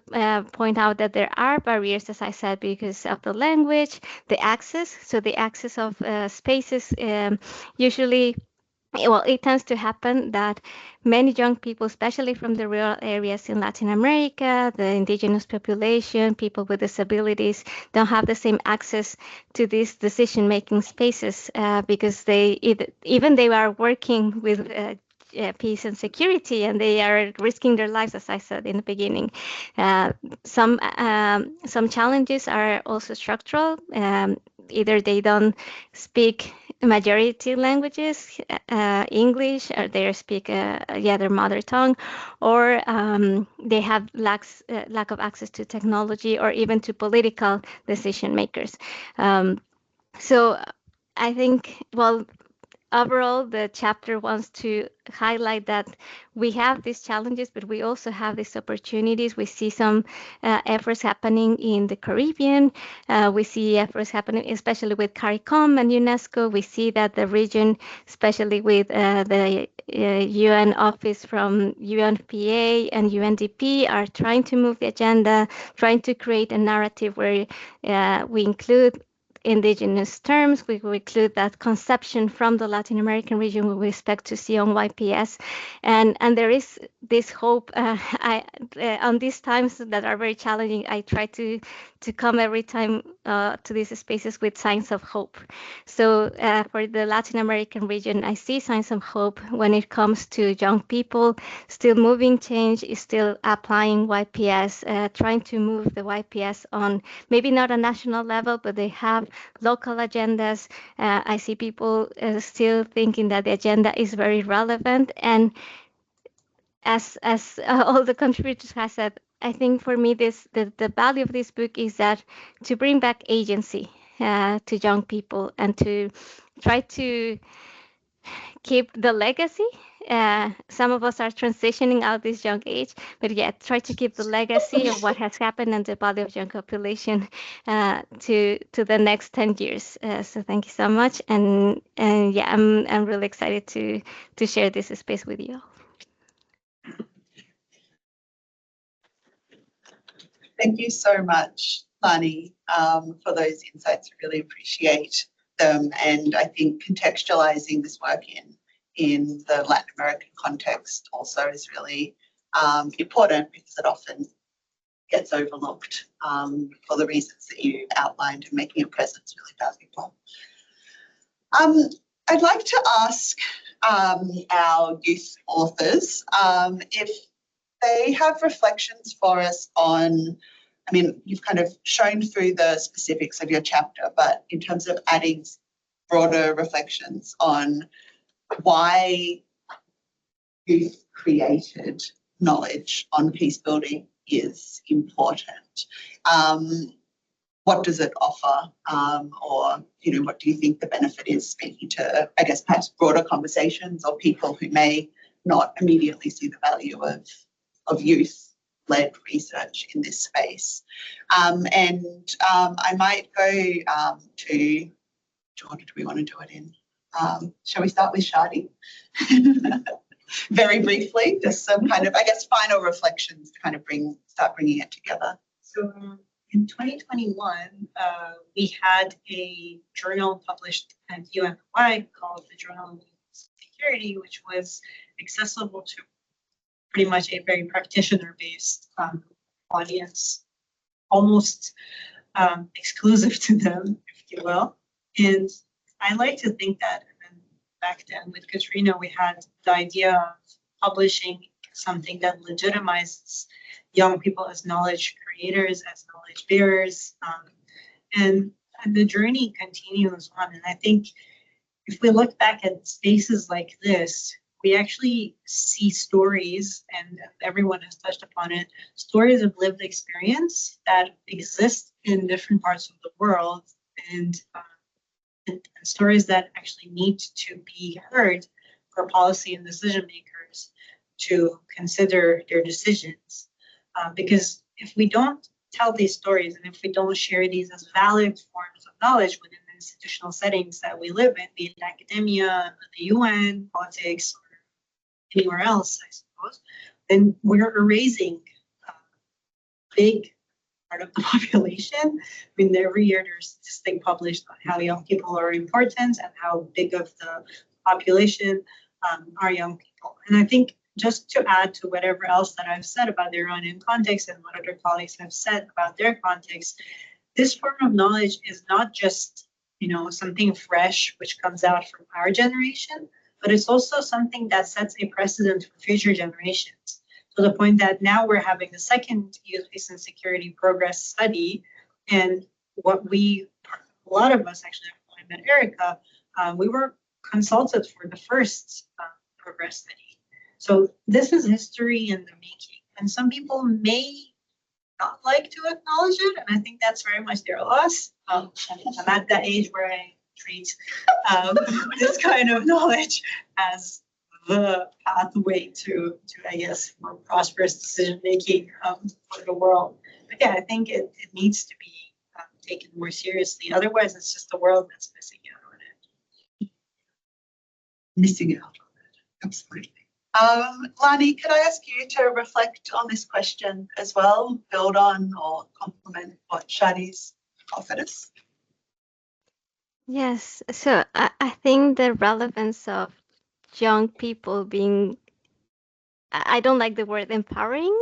point out that there are barriers, as I said, because of the language, the access. So the access of spaces usually, well, it tends to happen that many young people, especially from the rural areas in Latin America, the indigenous population, people with disabilities, don't have the same access to these decision-making spaces because even they are working with peace and security, and they are risking their lives, as I said in the beginning. Some challenges are also structural. Either they don't speak majority languages, English, or they speak their mother tongue, or they have lack of access to technology or even to political decision makers. So I think, well, overall, the chapter wants to highlight that we have these challenges, but we also have these opportunities. We see some efforts happening in the Caribbean. We see efforts happening, especially with CARICOM and UNESCO. We see that the region, especially with the UN office from UNFPA and UNDP, are trying to move the agenda, trying to create a narrative where we include indigenous terms. We will include that conception from the Latin American region we expect to see on YPS. And there is this hope. On these times that are very challenging, I try to come every time to these spaces with signs of hope. So for the Latin American region, I see signs of hope when it comes to young people still moving change, is still applying YPS, trying to move the YPS on maybe not a national level, but they have local agendas. I see people still thinking that the agenda is very relevant. And as all the contributors have said, I think for me the value of this book is that to bring back agency to young people and to try to keep the legacy. Some of us are transitioning out this young age, but yet try to keep the legacy of what has happened in the body of young population to the next 10 years. So thank you so much, and yeah, I'm really excited to share this space with you all. Thank you so much, Lani, for those insights. I really appreciate them, and I think contextualizing this work in the Latin American context also is really important, because it often gets overlooked for the reasons that you outlined, and making a presence really valuable. I'd like to ask our youth authors if they have reflections for us on, I mean, you've kind of shown through the specifics of your chapter, but in terms of adding broader reflections on why youth created knowledge on peace building is important. What does it offer? Or, what do you think the benefit is, speaking to, I guess, perhaps broader conversations or people who may not immediately see the value of youth-led research in this space? I might go to, which order do we want to do it in? Shall we start with Shadi? Very briefly, just some kind of, I guess, final reflections to kind of start bringing it together. So in 2021, we had a journal published at UNY called the Journal of Security, which was accessible to pretty much a very practitioner-based audience, almost exclusive to them, if you will. And I like to think that back then with Katrina, we had the idea of publishing something that legitimizes young people as knowledge creators, as knowledge bearers. And the journey continues on. And I think if we look back at spaces like this, we actually see stories, and everyone has touched upon it, stories of lived experience that exist in different parts of the world, and stories that actually need to be heard for policy and decision makers to consider their decisions. Because if we don't tell these stories, and if we don't share these as valid forms of knowledge within the institutional settings that we live in, be it academia, the UN, politics, or anywhere else, I suppose, then we're erasing a big part of the population. I mean, every year there's this thing published on how young people are important and how big of the population are young people. And I think, just to add to whatever else that I've said about the Iranian context and what other colleagues have said about their context, this form of knowledge is not just, something fresh which comes out from our generation, but it's also something that sets a precedent for future generations. To the point that now we're having the second Youth Peace and Security Progress study, and a lot of us actually, I met Erika, we were consulted for the first progress study. So this is history in the making, and some people may not like to acknowledge it, and I think that's very much their loss. I'm at that age where I treat this kind of knowledge as the pathway to I guess, more prosperous decision making for the world. But yeah, I think it needs to be taken more seriously. Otherwise, it's just the world that's missing out on it. Missing out on it, absolutely. Lani, could I ask you to reflect on this question as well, build on or complement what Shadi's offered us? Yes, so I think the relevance of young people being, I don't like the word empowering,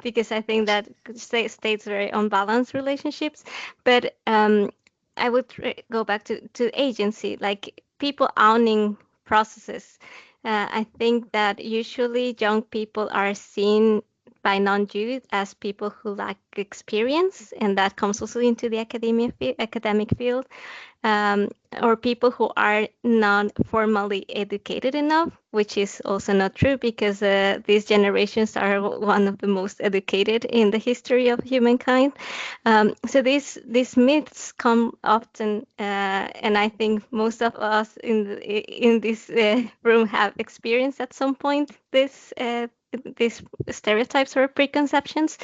because I think that states very unbalanced relationships. But I would go back to agency, like people owning processes. I think that usually young people are seen by non-youth as people who lack experience, and that comes also into the academic field, um, or people who are not formally educated enough, which is also not true because these generations are one of the most educated in the history of humankind. So these myths come often, and I think most of us in this room have experienced at some point these stereotypes or preconceptions.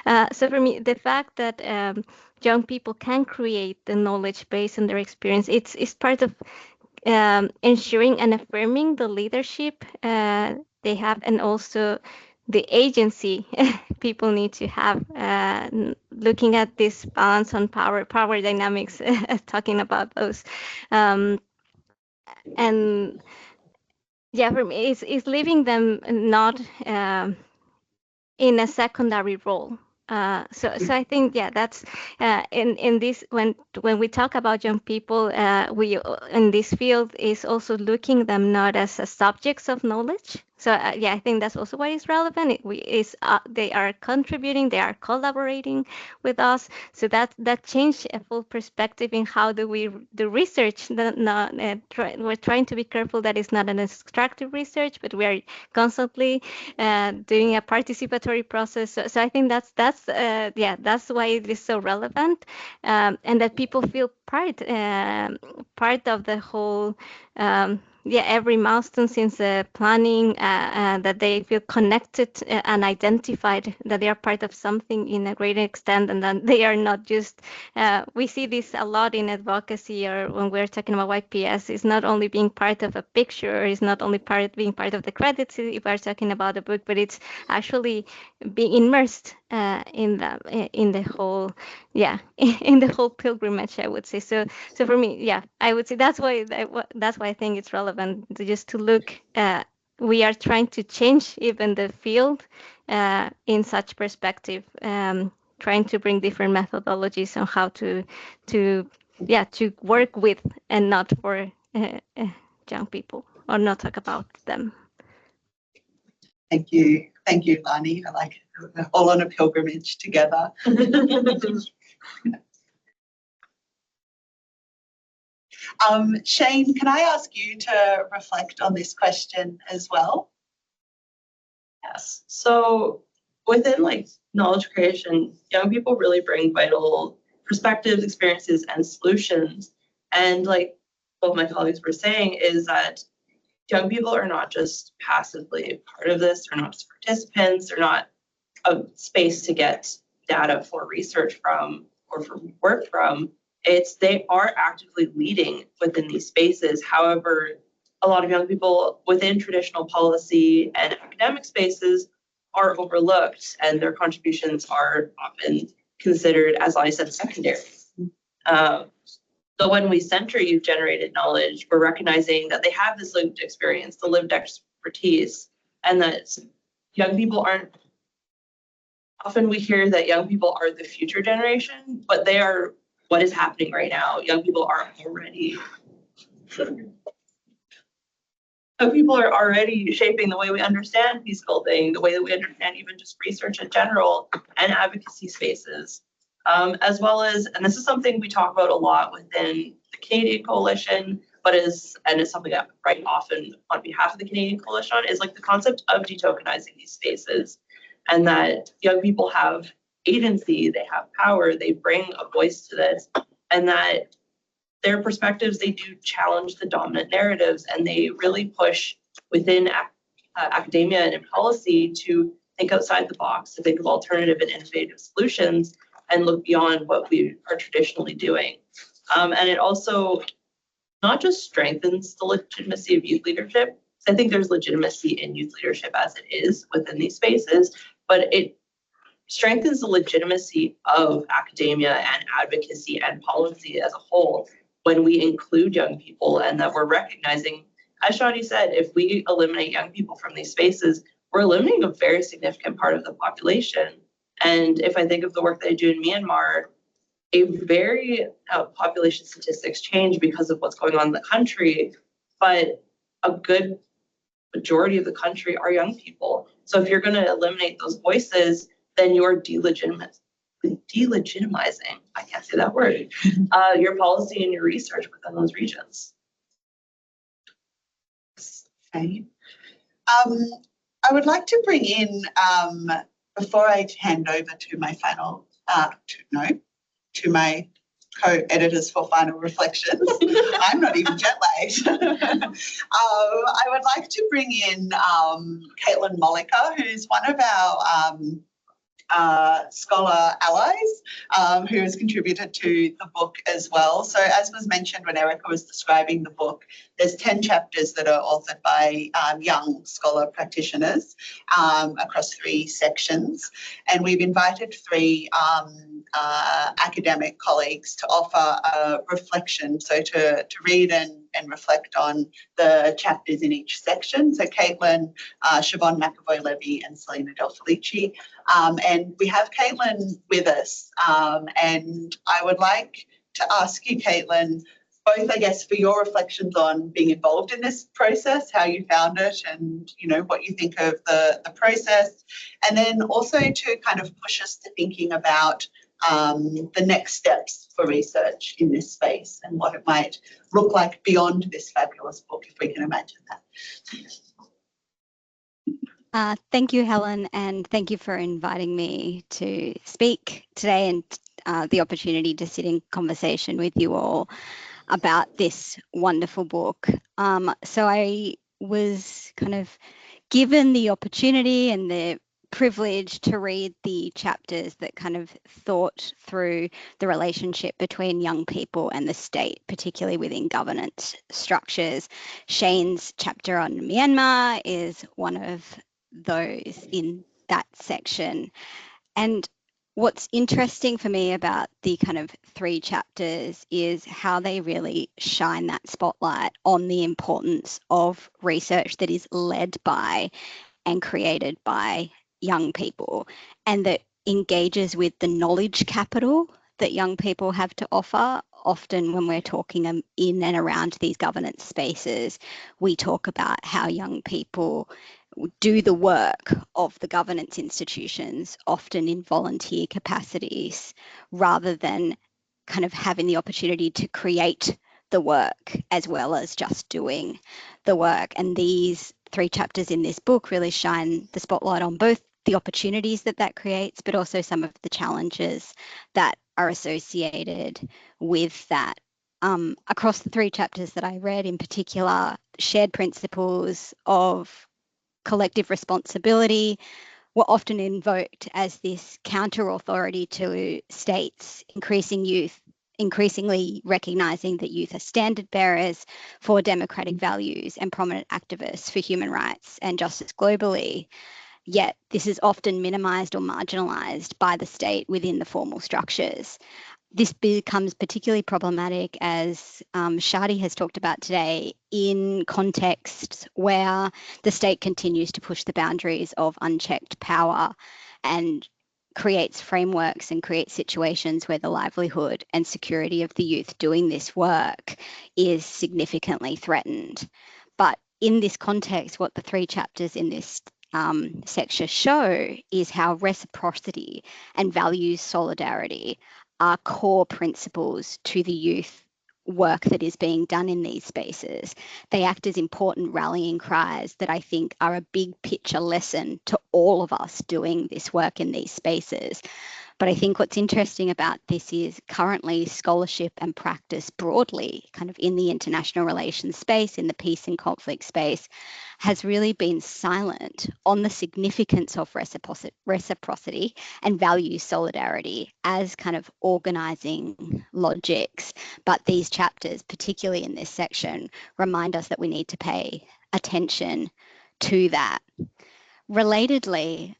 So for me, the fact that young people can create the knowledge based on their experience, it's part of ensuring and affirming the leadership they have, and also the agency people need to have, looking at this balance on power dynamics, talking about those. Um, and yeah, for me, it's leaving them not in a secondary role. So I think, yeah, that's in this, when we talk about young people, we in this field is also looking them not as subjects of knowledge. So yeah, I think that's also why it's relevant. They are contributing, they are collaborating with us. So that changed a full perspective in how do we do research. We're trying to be careful that it's not an extractive research, but we are constantly doing a participatory process. So I think that's why it is so relevant, and that people feel part of the whole. Every milestone since the planning, that they feel connected and identified, that they are part of something in a greater extent, and that they are not just. We see this a lot in advocacy, or when we're talking about YPS, it's not only being part of a picture, it's not only being part of the credits if we're talking about a book, but it's actually being immersed in the whole, in the whole pilgrimage, I would say. So for me, yeah, I would say that's why I think it's relevant just to look. We are trying to change even the field in such perspective, trying to bring different methodologies on how to work with and not for young people, or not talk about them. Thank you, Lani. I like it. We're all on a pilgrimage together. Shane, can I ask you to reflect on this question as well? Yes. So within like knowledge creation, young people really bring vital perspectives, experiences, and solutions. And like both my colleagues were saying, is that young people are not just passively part of this, they're not just participants, they're not a space to get data for research from or for work from. They are actively leading within these spaces. However, a lot of young people within traditional policy and academic spaces are overlooked, and their contributions are often considered, as I said, secondary. So when we center youth-generated knowledge, we're recognizing that they have this lived experience, the lived expertise, and that young people aren't. Often we hear that young people are the future generation, but they are what is happening right now. Young people are already shaping the way we understand peace building, the way that we understand even just research in general and advocacy spaces, as well as, and this is something we talk about a lot within the Canadian Coalition, but is something that write often on behalf of the Canadian Coalition on, is like the concept of detokenizing these spaces, and that young people have agency, they have power, they bring a voice to this, and that their perspectives, they do challenge the dominant narratives, and they really push within academia and in policy to think outside the box, to think of alternative and innovative solutions and look beyond what we are traditionally doing. And it also not just strengthens the legitimacy of youth leadership. I think there's legitimacy in youth leadership as it is within these spaces, but it strengthens the legitimacy of academia and advocacy and policy as a whole, when we include young people and that we're recognizing, as Shadi said, if we eliminate young people from these spaces, we're eliminating a very significant part of the population. And if I think of the work that I do in Myanmar, a very population statistics change because of what's going on in the country, but a good majority of the country are young people. So if you're going to eliminate those voices, then you're delegitimizing, I can't say that word, your policy and your research within those regions. Okay. I would like to bring in, before I hand over to my final, to my co-editors for final reflections. I'm not even jet lagged. I would like to bring in Caitlin Molliker, who's one of our scholar allies who has contributed to the book as well. So as was mentioned when Erika was describing the book, there's 10 chapters that are authored by young scholar practitioners across 3 sections. And we've invited 3 academic colleagues to offer a reflection, so to read and reflect on the chapters in each section. So Caitlin, Siobhan McAvoy-Levy and Selena Del Felici. And we have Caitlin with us. And I would like to ask you, Caitlin, both, I guess, for your reflections on being involved in this process, how you found it and, you know, what you think of the process. And then also to kind of push us to thinking about the next steps for research in this space and what it might look like beyond this fabulous book, if we can imagine that. Thank you, Helen, and thank you for inviting me to speak today and the opportunity to sit in conversation with you all about this wonderful book. So I was kind of given the opportunity and the privilege to read the chapters that kind of thought through the relationship between young people and the state, particularly within governance structures. Shane's chapter on Myanmar is one of those in that section. And what's interesting for me about the kind of 3 chapters is how they really shine that spotlight on the importance of research that is led by and created by young people and that engages with the knowledge capital that young people have to offer. Often when we're talking in and around these governance spaces, we talk about how young people do the work of the governance institutions, often in volunteer capacities, rather than kind of having the opportunity to create the work as well as just doing the work. And these 3 chapters in this book really shine the spotlight on both the opportunities that creates, but also some of the challenges that are associated with that. Across the 3 chapters that I read, in particular, shared principles of collective responsibility were often invoked as this counter authority to states, increasingly recognising that youth are standard bearers for democratic values and prominent activists for human rights and justice globally. Yet this is often minimised or marginalised by the state within the formal structures. This becomes particularly problematic, as Shadi has talked about today, in contexts where the state continues to push the boundaries of unchecked power and creates frameworks and creates situations where the livelihood and security of the youth doing this work is significantly threatened. But in this context, what the 3 chapters in this section show is how reciprocity and values solidarity are core principles to the youth work that is being done in these spaces. They act as important rallying cries that I think are a big picture lesson to all of us doing this work in these spaces. But I think what's interesting about this is currently scholarship and practice broadly, kind of in the international relations space, in the peace and conflict space, has really been silent on the significance of reciprocity and value solidarity as kind of organising logics. But these chapters, particularly in this section, remind us that we need to pay attention to that. Relatedly,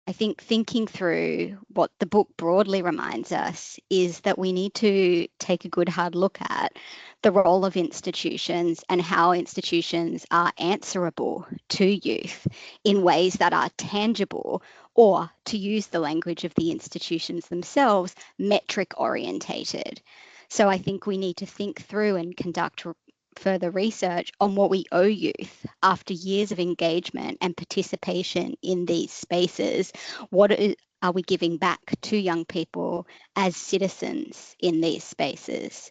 I think thinking through what the book broadly reminds us is that we need to take a good hard look at the role of institutions and how institutions are answerable to youth in ways that are tangible, or, to use the language of the institutions themselves, metric orientated. So I think we need to think through and conduct further research on what we owe youth after years of engagement and participation in these spaces. Are we giving back to young people as citizens in these spaces?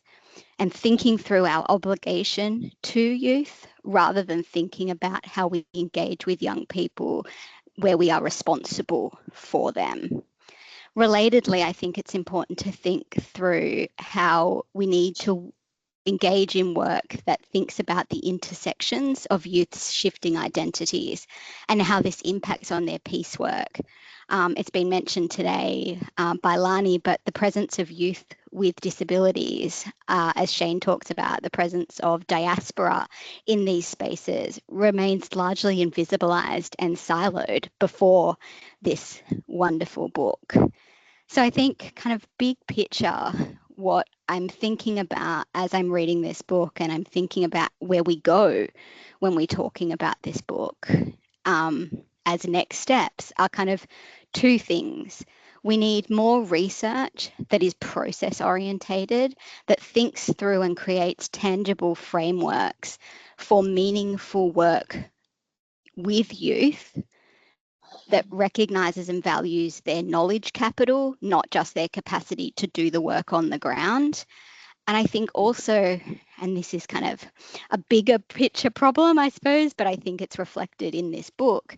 And thinking through our obligation to youth rather than thinking about how we engage with young people where we are responsible for them. Relatedly, I think it's important to think through how we need to engage in work that thinks about the intersections of youth's shifting identities and how this impacts on their peace work. It's been mentioned today by Lani, but the presence of youth with disabilities, as Shane talks about, the presence of diaspora in these spaces remains largely invisibilized and siloed before this wonderful book. So I think kind of big picture, what I'm thinking about as I'm reading this book, and I'm thinking about where we go when we're talking about this book as next steps, are kind of two things. We need more research that is process orientated, that thinks through and creates tangible frameworks for meaningful work with youth that recognises and values their knowledge capital, not just their capacity to do the work on the ground. And I think also, and this is kind of a bigger picture problem, I suppose, but I think it's reflected in this book,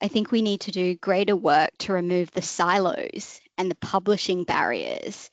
I think we need to do greater work to remove the silos and the publishing barriers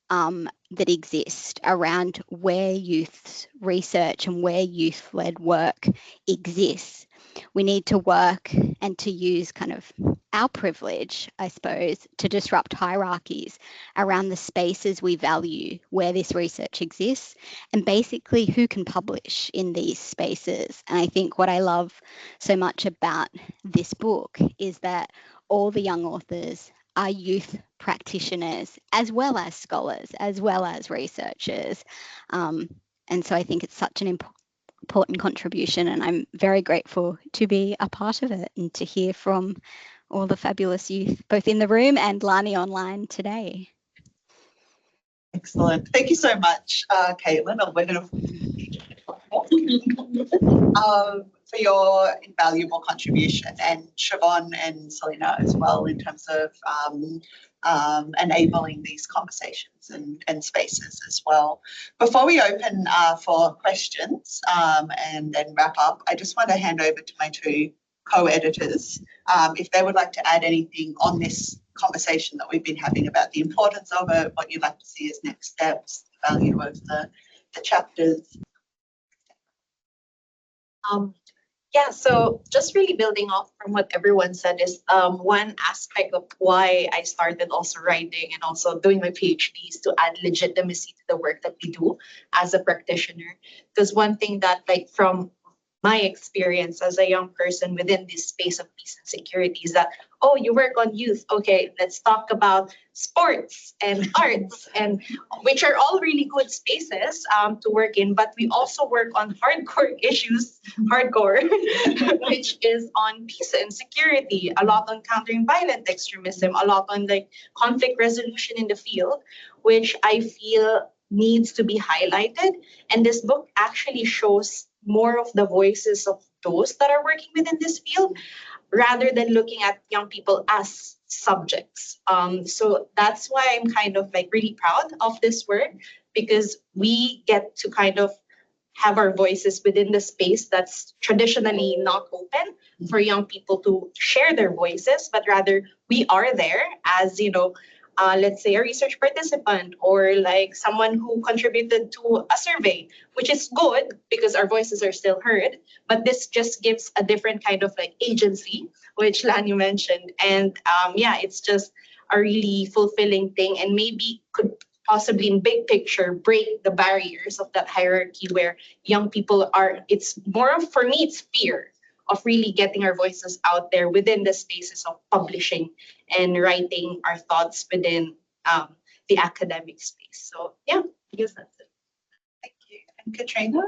that exist around where youth's research and where youth-led work exists. We need to work and to use kind of our privilege, I suppose, to disrupt hierarchies around the spaces we value where this research exists, and basically who can publish in these spaces. And I think what I love so much about this book is that all the young authors are youth practitioners, as well as scholars, as well as researchers. And so I think it's such an important contribution, and I'm very grateful to be a part of it and to hear from all the fabulous youth, both in the room and Lani online today. Excellent. Thank you so much, Caitlin. We're going to for your invaluable contribution, and Siobhan and Selena as well, in terms of enabling these conversations and spaces as well. Before we open for questions and then wrap up, I just want to hand over to my two co-editors if they would like to add anything on this conversation that we've been having about the importance of it, what you'd like to see as next steps, the value of the chapters. Yeah, so just really building off from what everyone said is one aspect of why I started also writing and also doing my PhDs to add legitimacy to the work that we do as a practitioner. Because one thing that, like, from my experience as a young person within this space of peace and security is that, oh, you work on youth. Okay, let's talk about sports and arts, and which are all really good spaces to work in. But we also work on hardcore issues, which is on peace and security, a lot on countering violent extremism, a lot on like conflict resolution in the field, which I feel needs to be highlighted. And this book actually shows more of the voices of those that are working within this field, rather than looking at young people as subjects. So that's why I'm kind of like really proud of this work, because we get to kind of have our voices within the space that's traditionally not open for young people to share their voices, but rather we are there as, you know, let's say a research participant or like someone who contributed to a survey, which is good because our voices are still heard, but this just gives a different kind of like agency, which Lani mentioned. And yeah, it's just a really fulfilling thing, and maybe could possibly in big picture break the barriers of that hierarchy where young people are, it's more of, for me, it's fear of really getting our voices out there within the spaces of publishing and writing our thoughts within the academic space. So yeah, I guess that's it. Thank you. And Katrina?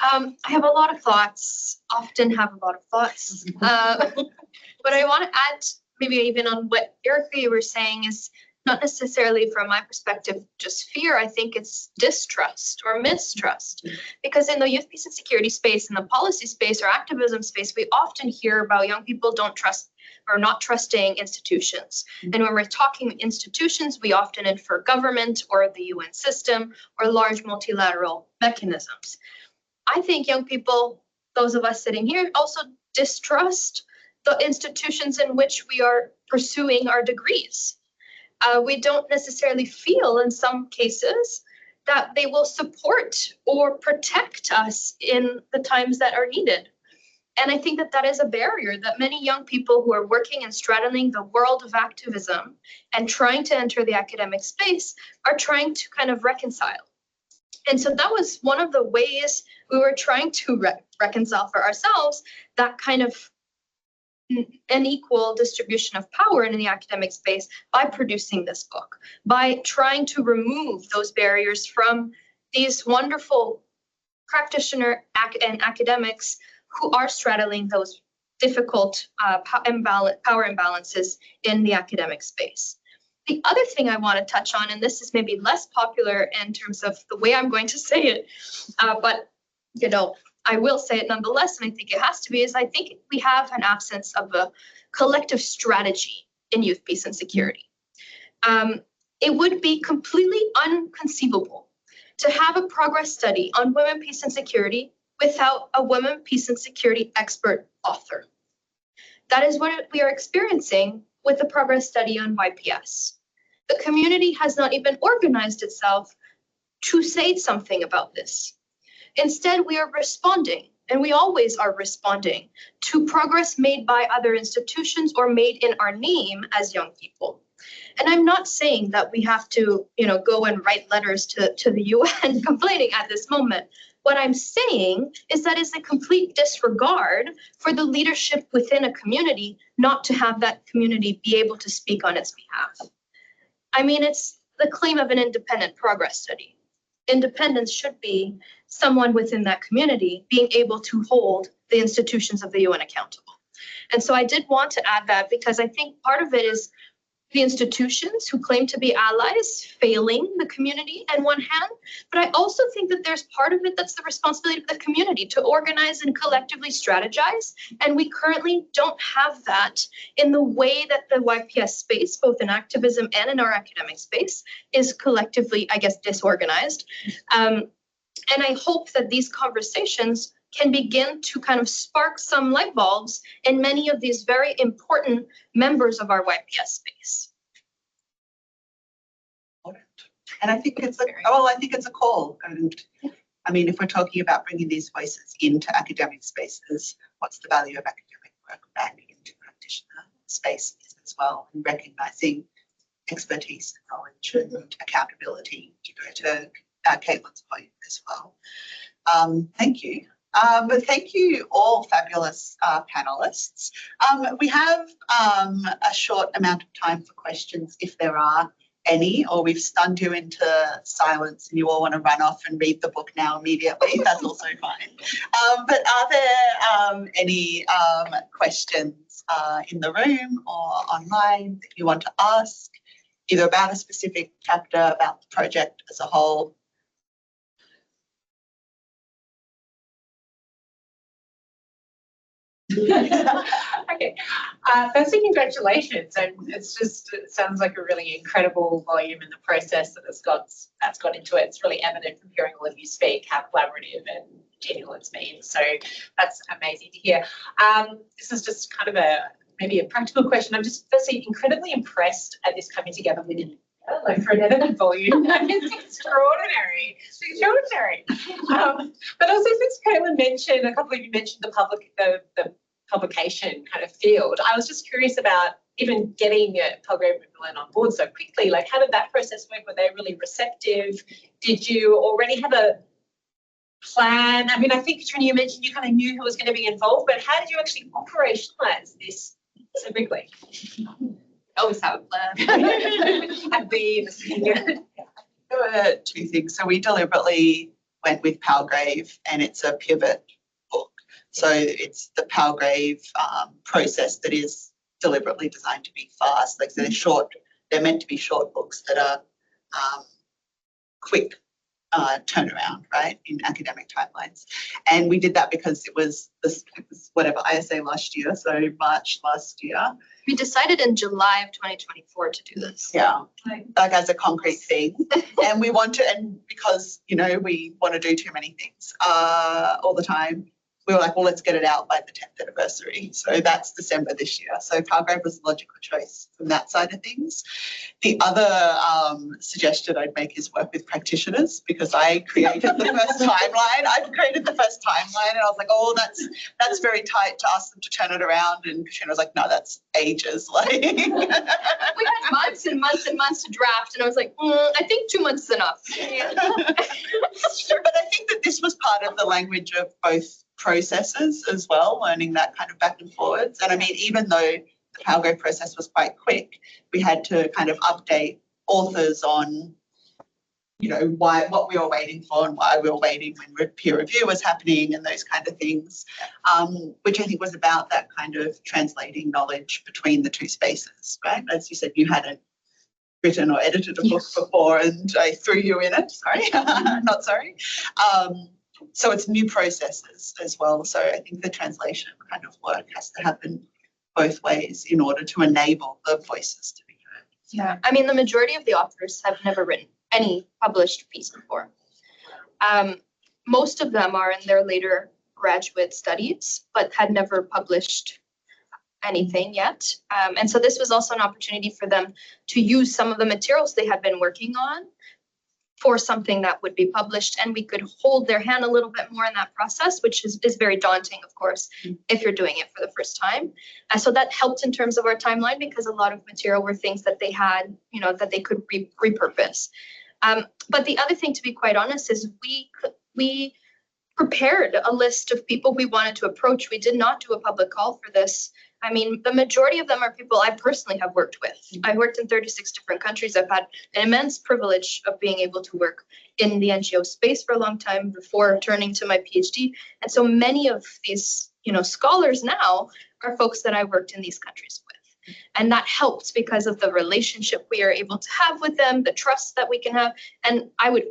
I have a lot of thoughts, often have a lot of thoughts. But I want to add, maybe even on what Erika, you were saying, is not necessarily from my perspective just fear. I think it's distrust or mistrust. Because in the youth, peace and security space, in the policy space or activism space, we often hear about young people don't trust or not trusting institutions. And when we're talking institutions, we often infer government or the UN system or large multilateral mechanisms. I think young people, those of us sitting here, also distrust the institutions in which we are pursuing our degrees. We don't necessarily feel in some cases that they will support or protect us in the times that are needed. And I think that that is a barrier that many young people who are working and straddling the world of activism and trying to enter the academic space are trying to kind of reconcile. And so that was one of the ways we were trying to reconcile for ourselves that kind of unequal distribution of power in the academic space by producing this book, by trying to remove those barriers from these wonderful practitioner and academics who are straddling those difficult power imbalances in the academic space. The other thing I want to touch on, and this is maybe less popular in terms of the way I'm going to say it, but you know, I will say it nonetheless, and I think it has to be, is I think we have an absence of a collective strategy in youth, peace, and security. It would be completely inconceivable to have a progress study on women, peace, and security without a women, peace, and security expert author. That is what we are experiencing with the progress study on YPS. The community has not even organized itself to say something about this. Instead, we are responding, and we always are responding to progress made by other institutions or made in our name as young people. And I'm not saying that we have to, you know, go and write letters to the UN complaining at this moment. What I'm saying is that it's a complete disregard for the leadership within a community not to have that community be able to speak on its behalf. I mean, it's the claim of an independent progress study. Independence should be someone within that community being able to hold the institutions of the UN accountable. And so I did want to add that because I think part of it is the institutions who claim to be allies failing the community on one hand, but I also think that there's part of it that's the responsibility of the community to organize and collectively strategize. And we currently don't have that in the way that the YPS space, both in activism and in our academic space, is collectively, I guess, disorganized. And I hope that these conversations can begin to kind of spark some light bulbs in many of these very important members of our YPS space. And I think it's a call. And I mean, if we're talking about bringing these voices into academic spaces, what's the value of academic work back into practitioner spaces as well, and recognizing expertise, knowledge, and accountability, to go to Caitlin's point as well. Thank you. But thank you all fabulous panelists. We have a short amount of time for questions if there are any, or we've stunned you into silence and you all want to run off and read the book now immediately. That's also fine. But are there any questions in the room or online that you want to ask, either about a specific chapter, about the project as a whole? Okay. Firstly, congratulations. And it sounds like a really incredible volume in the process that's got into it. It's really evident from hearing all of you speak how collaborative and genial it's been. So that's amazing to hear. This is just kind of maybe a practical question. I'm just firstly incredibly impressed at this coming together within like for an edited volume. It's extraordinary. It's extraordinary. But also since Caitlin mentioned, a couple of you mentioned the publication kind of field, I was just curious about even getting Palgrave Macmillan on board so quickly. Like, how did that process work? Were they really receptive? Did you already have a plan? I mean, I think, Katrina, you mentioned you kind of knew who was going to be involved, but how did you actually operationalize this specifically? Always have a plan. And be the senior. There were two things. So we deliberately went with Palgrave, and it's a pivot book. So it's the Palgrave process that is deliberately designed to be fast. Like they're short, they're meant to be short books that are quick turnaround, right, in academic timelines. And we did that because it was whatever ISA last year, so March last year. We decided in July of 2024 to do this. Yeah, like as a concrete thing. And we want to, and because, you know, we want to do too many things all the time, we were like, well, let's get it out by the 10th anniversary. So that's December this year. So Palgrave was the logical choice from that side of things. The other suggestion I'd make is work with practitioners, because I created the first timeline. I created the first timeline, and I was like, oh, that's very tight to ask them to turn it around. And Katrina was like, no, that's ages. Like We had months and months and months to draft, and I was like, I think 2 months is enough. But I think that this was part of the language of both processes as well, learning that kind of back and forwards. And I mean, even though the Palgrave process was quite quick, we had to kind of update authors on, you know, what we were waiting for and why we were waiting when peer review was happening and those kind of things, which I think was about that kind of translating knowledge between the two spaces, right? As you said, you hadn't written or edited a book before, and I threw you in it. Sorry, not sorry. So it's new processes as well. So I think the translation kind of work has to happen both ways in order to enable the voices to be heard. Yeah, I mean, the majority of the authors have never written any published piece before. Most of them are in their later graduate studies, but had never published anything yet. And so this was also an opportunity for them to use some of the materials they had been working on for something that would be published, and we could hold their hand a little bit more in that process, which is very daunting, of course, if you're doing it for the first time. And so that helped in terms of our timeline, because a lot of material were things that they had, you know, that they could repurpose. But the other thing, to be quite honest, is we prepared a list of people we wanted to approach. We did not do a public call for this. I mean, the majority of them are people I personally have worked with. I've worked in 36 different countries. I've had an immense privilege of being able to work in the NGO space for a long time before turning to my PhD. And so many of these, you know, scholars now are folks that I worked in these countries with. And that helps because of the relationship we are able to have with them, the trust that we can have. And I would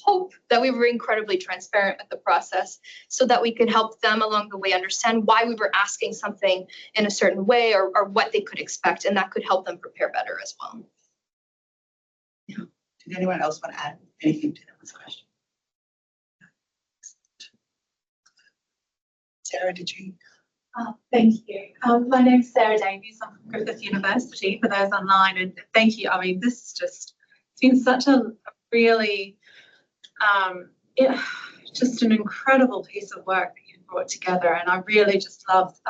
hope that we were incredibly transparent with the process so that we could help them along the way understand why we were asking something in a certain way, or what they could expect, and that could help them prepare better as well. Yeah. Did anyone else want to add anything to that question? Sarah, did you? Thank you. My name's Sarah Davies. I'm from Griffith University, for those online, and thank you. I mean, this is just, it's been such a really just an incredible piece of work that you've brought together, and I really just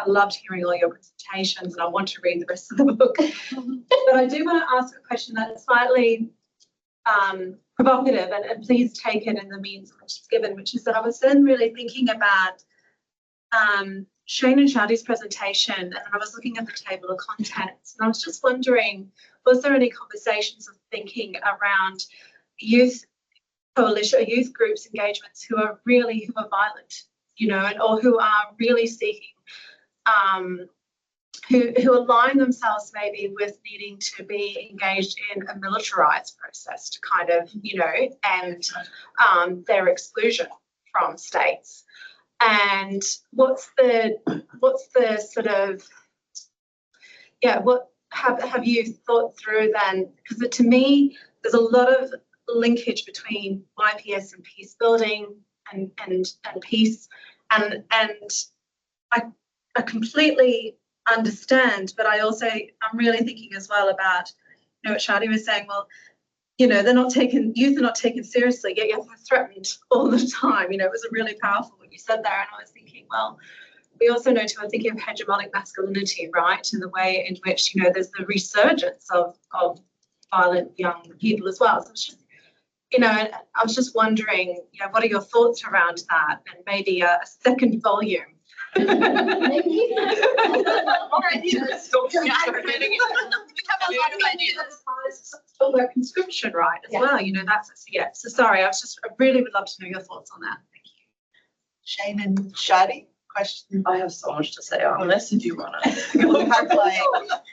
loved hearing all your presentations, and I want to read the rest of the book. But I do want to ask a question that is slightly provocative, and please take it in the means which it's given, which is that I was then really thinking about Shane and Shadi's presentation, and I was looking at the table of contents, and I was just wondering, was there any conversations of thinking around youth coalition, youth groups engagements who are violent, you know, or who are really seeking, who align themselves maybe with needing to be engaged in a militarized process to kind of, you know, and their exclusion from states. And what's the sort of, what have you thought through then? Because to me, there's a lot of linkage between YPS and peace building and peace, and I completely understand, but I'm really thinking as well about, you know, what Shadi was saying, well, you know, youth are not taken seriously, yet you're threatened all the time. You know, it was really powerful what you said there, and I was thinking, well, we also know too, I'm thinking of hegemonic masculinity, right, in the way in which, you know, there's the resurgence of violent young people as well. So it's just, you know, I was just wondering, you know, what are your thoughts around that, and maybe a second volume? Maybe. More ideas. So the conscription right as well, you know, that's, yeah. So sorry, I really would love to know your thoughts on that. Thank you. Shane and Shadi, question. I have so much to say on this if you want to. We have like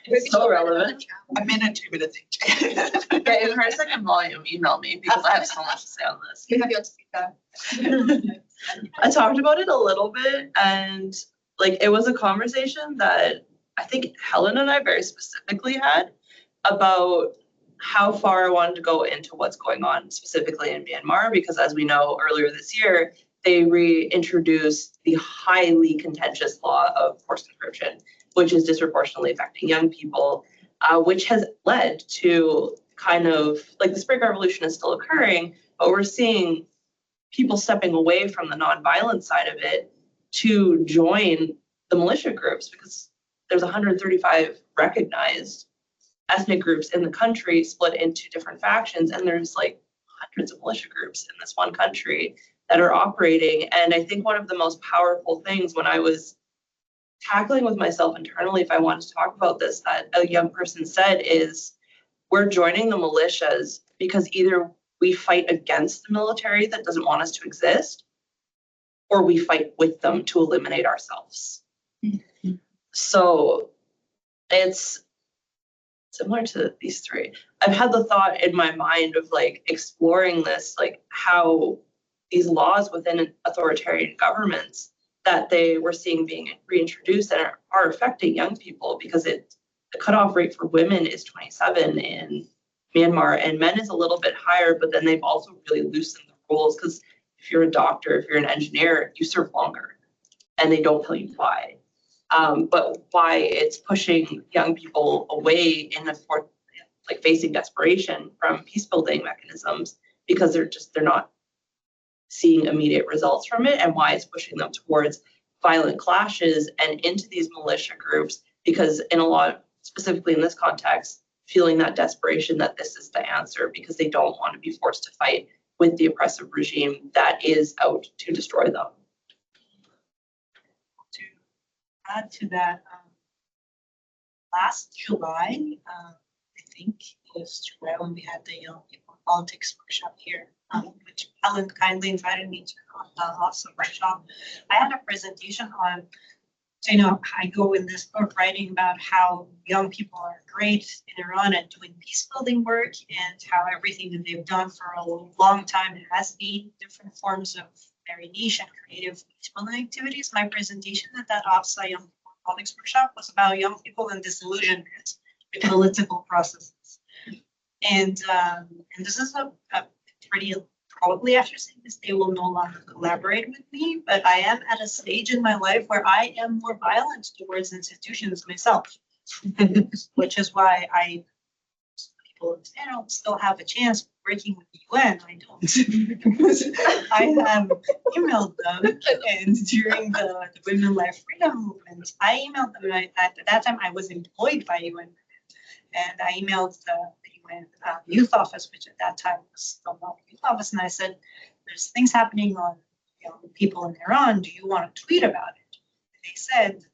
It's so relevant. a minute, 2 minutes each. Okay, in her second volume, email me because I have so much to say on this. We have you on speaker. I talked about it a little bit, and like it was a conversation that I think Helen and I very specifically had about how far I wanted to go into what's going on specifically in Myanmar, because as we know, earlier this year, they reintroduced the highly contentious law of forced conscription, which is disproportionately affecting young people, which has led to kind of like the Spring Revolution is still occurring, but we're seeing people stepping away from the nonviolent side of it to join the militia groups, because there's 135 recognized ethnic groups in the country split into different factions, and there's like hundreds of militia groups in this one country that are operating. And I think one of the most powerful things when I was tackling with myself internally, if I wanted to talk about this, that a young person said is, we're joining the militias because either we fight against the military that doesn't want us to exist, or we fight with them to eliminate ourselves. Mm-hmm. So it's similar to these three. I've had the thought in my mind of like exploring this, like how these laws within authoritarian governments that they were seeing being reintroduced and are affecting young people, because the cutoff rate for women is 27 in Myanmar, and men is a little bit higher, but then they've also really loosened the rules, because if you're a doctor, if you're an engineer, you serve longer, and they don't tell you why. But why it's pushing young people away in like facing desperation from peace building mechanisms, because they're not seeing immediate results from it, and why it's pushing them towards violent clashes and into these militia groups, because in a lot, specifically in this context, feeling that desperation that this is the answer, because they don't want to be forced to fight with the oppressive regime that is out to destroy them. To add to that, last July, I think it was July, when we had the Young People Politics workshop here, which Helen kindly invited me to also workshop. I had a presentation on, so, you know, I go in this book writing about how young people are great in Iran at doing peace building work, and how everything that they've done for a long time has been different forms of marination, creative peace building activities. My presentation at that OPSA Young People Politics workshop was about young people and disillusionment with political processes. And this is a pretty, probably after saying this, they will no longer collaborate with me, but I am at a stage in my life where I am more violent towards institutions myself, which is why people still have a chance working with the UN. I don't, because I have emailed them, and during the Women Life Freedom movement, I emailed them, and at that time I was employed by UN, and I emailed the UN youth office, which at that time was the youth office, and I said, there's things happening on people in Iran, do you want to tweet about it? And they said,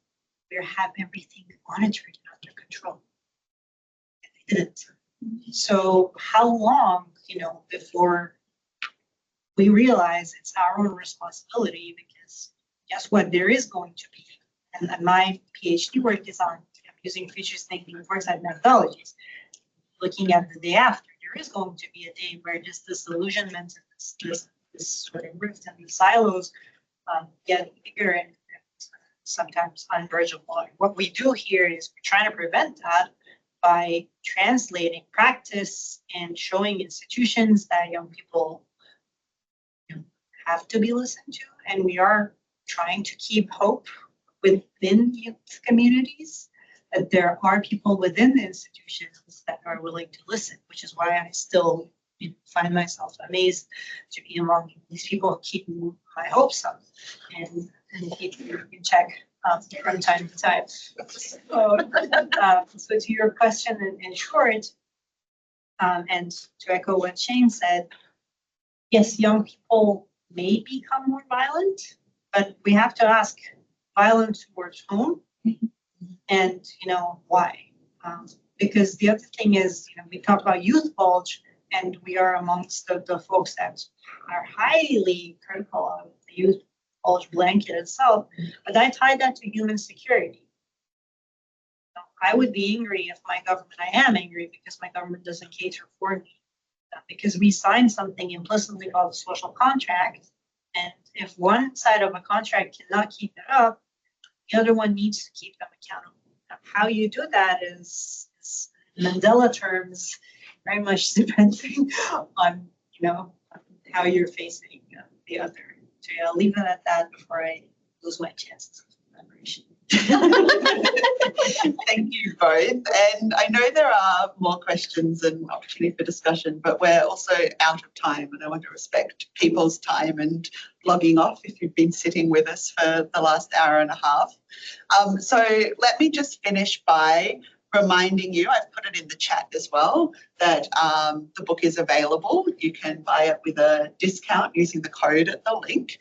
we have everything monitored and under control. And they didn't. So how long, before we realize it's our own responsibility? Because guess what, there is going to be, and my PhD work is on, I'm using futures thinking and foresight methodologies, looking at the day after. There is going to be a day where this disillusionment and this sort of rift and the silos get bigger and sometimes unbridgeable. What we do here is we're trying to prevent that by translating practice and showing institutions that young people have to be listened to. And we are trying to keep hope within youth communities, that there are people within the institutions that are willing to listen, which is why I still find myself amazed to be among these people keeping my hopes up and keeping in check from time to time. So to your question in short, and to echo what Shane said, yes, young people may become more violent, but we have to ask, violence towards whom? And, why? Because the other thing is, we talk about youth bulge, and we are amongst the folks that are highly critical of the youth bulge blanket itself, but I tie that to human security. I would be angry if my government, I am angry because my government doesn't cater for me. Because we signed something implicitly called a social contract, and if one side of a contract cannot keep it up, the other one needs to keep them accountable. Now, how you do that is Mandela terms, very much depending on how you're facing the other. So I'll leave it at that before I lose my chances of collaboration. Thank you both. And I know there are more questions and opportunity for discussion, but we're also out of time, and I want to respect people's time and logging off if you've been sitting with us for the last hour and a half. So let me just finish by reminding you, I've put it in the chat as well, that the book is available. You can buy it with a discount using the code at the link.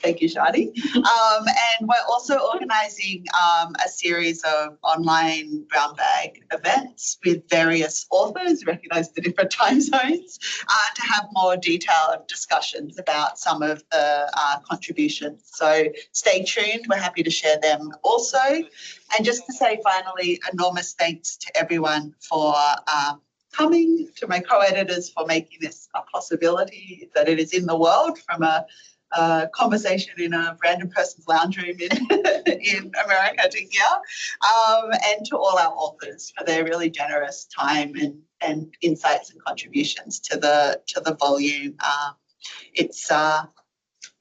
Thank you, Shadi. And we're also organising a series of online brown bag events with various authors, recognise the different time zones, to have more detailed discussions about some of the contributions. So stay tuned. We're happy to share them also. And just to say finally, enormous thanks to everyone for coming, to my co-editors for making this a possibility, that it is in the world, from a conversation in a random person's lounge room in America to here, and to all our authors for their really generous time and insights and contributions to the volume.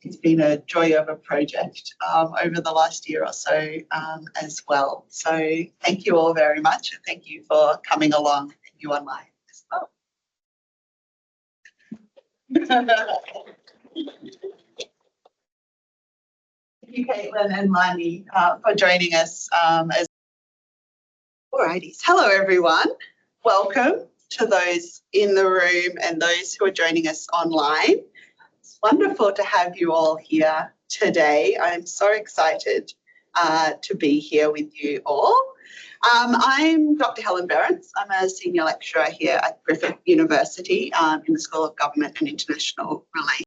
It's been a joy of a project over the last year or so as well. So thank you all very much, and thank you for coming along, and you online as well. Thank you, Caitlin and Lani, for joining us. Alrighty, hello everyone. Welcome to those in the room and those who are joining us online. It's wonderful to have you all here today. I'm so excited to be here with you all. I'm Dr. Helen Berents. I'm a senior lecturer here at Griffith University in the School of Government and International Relations.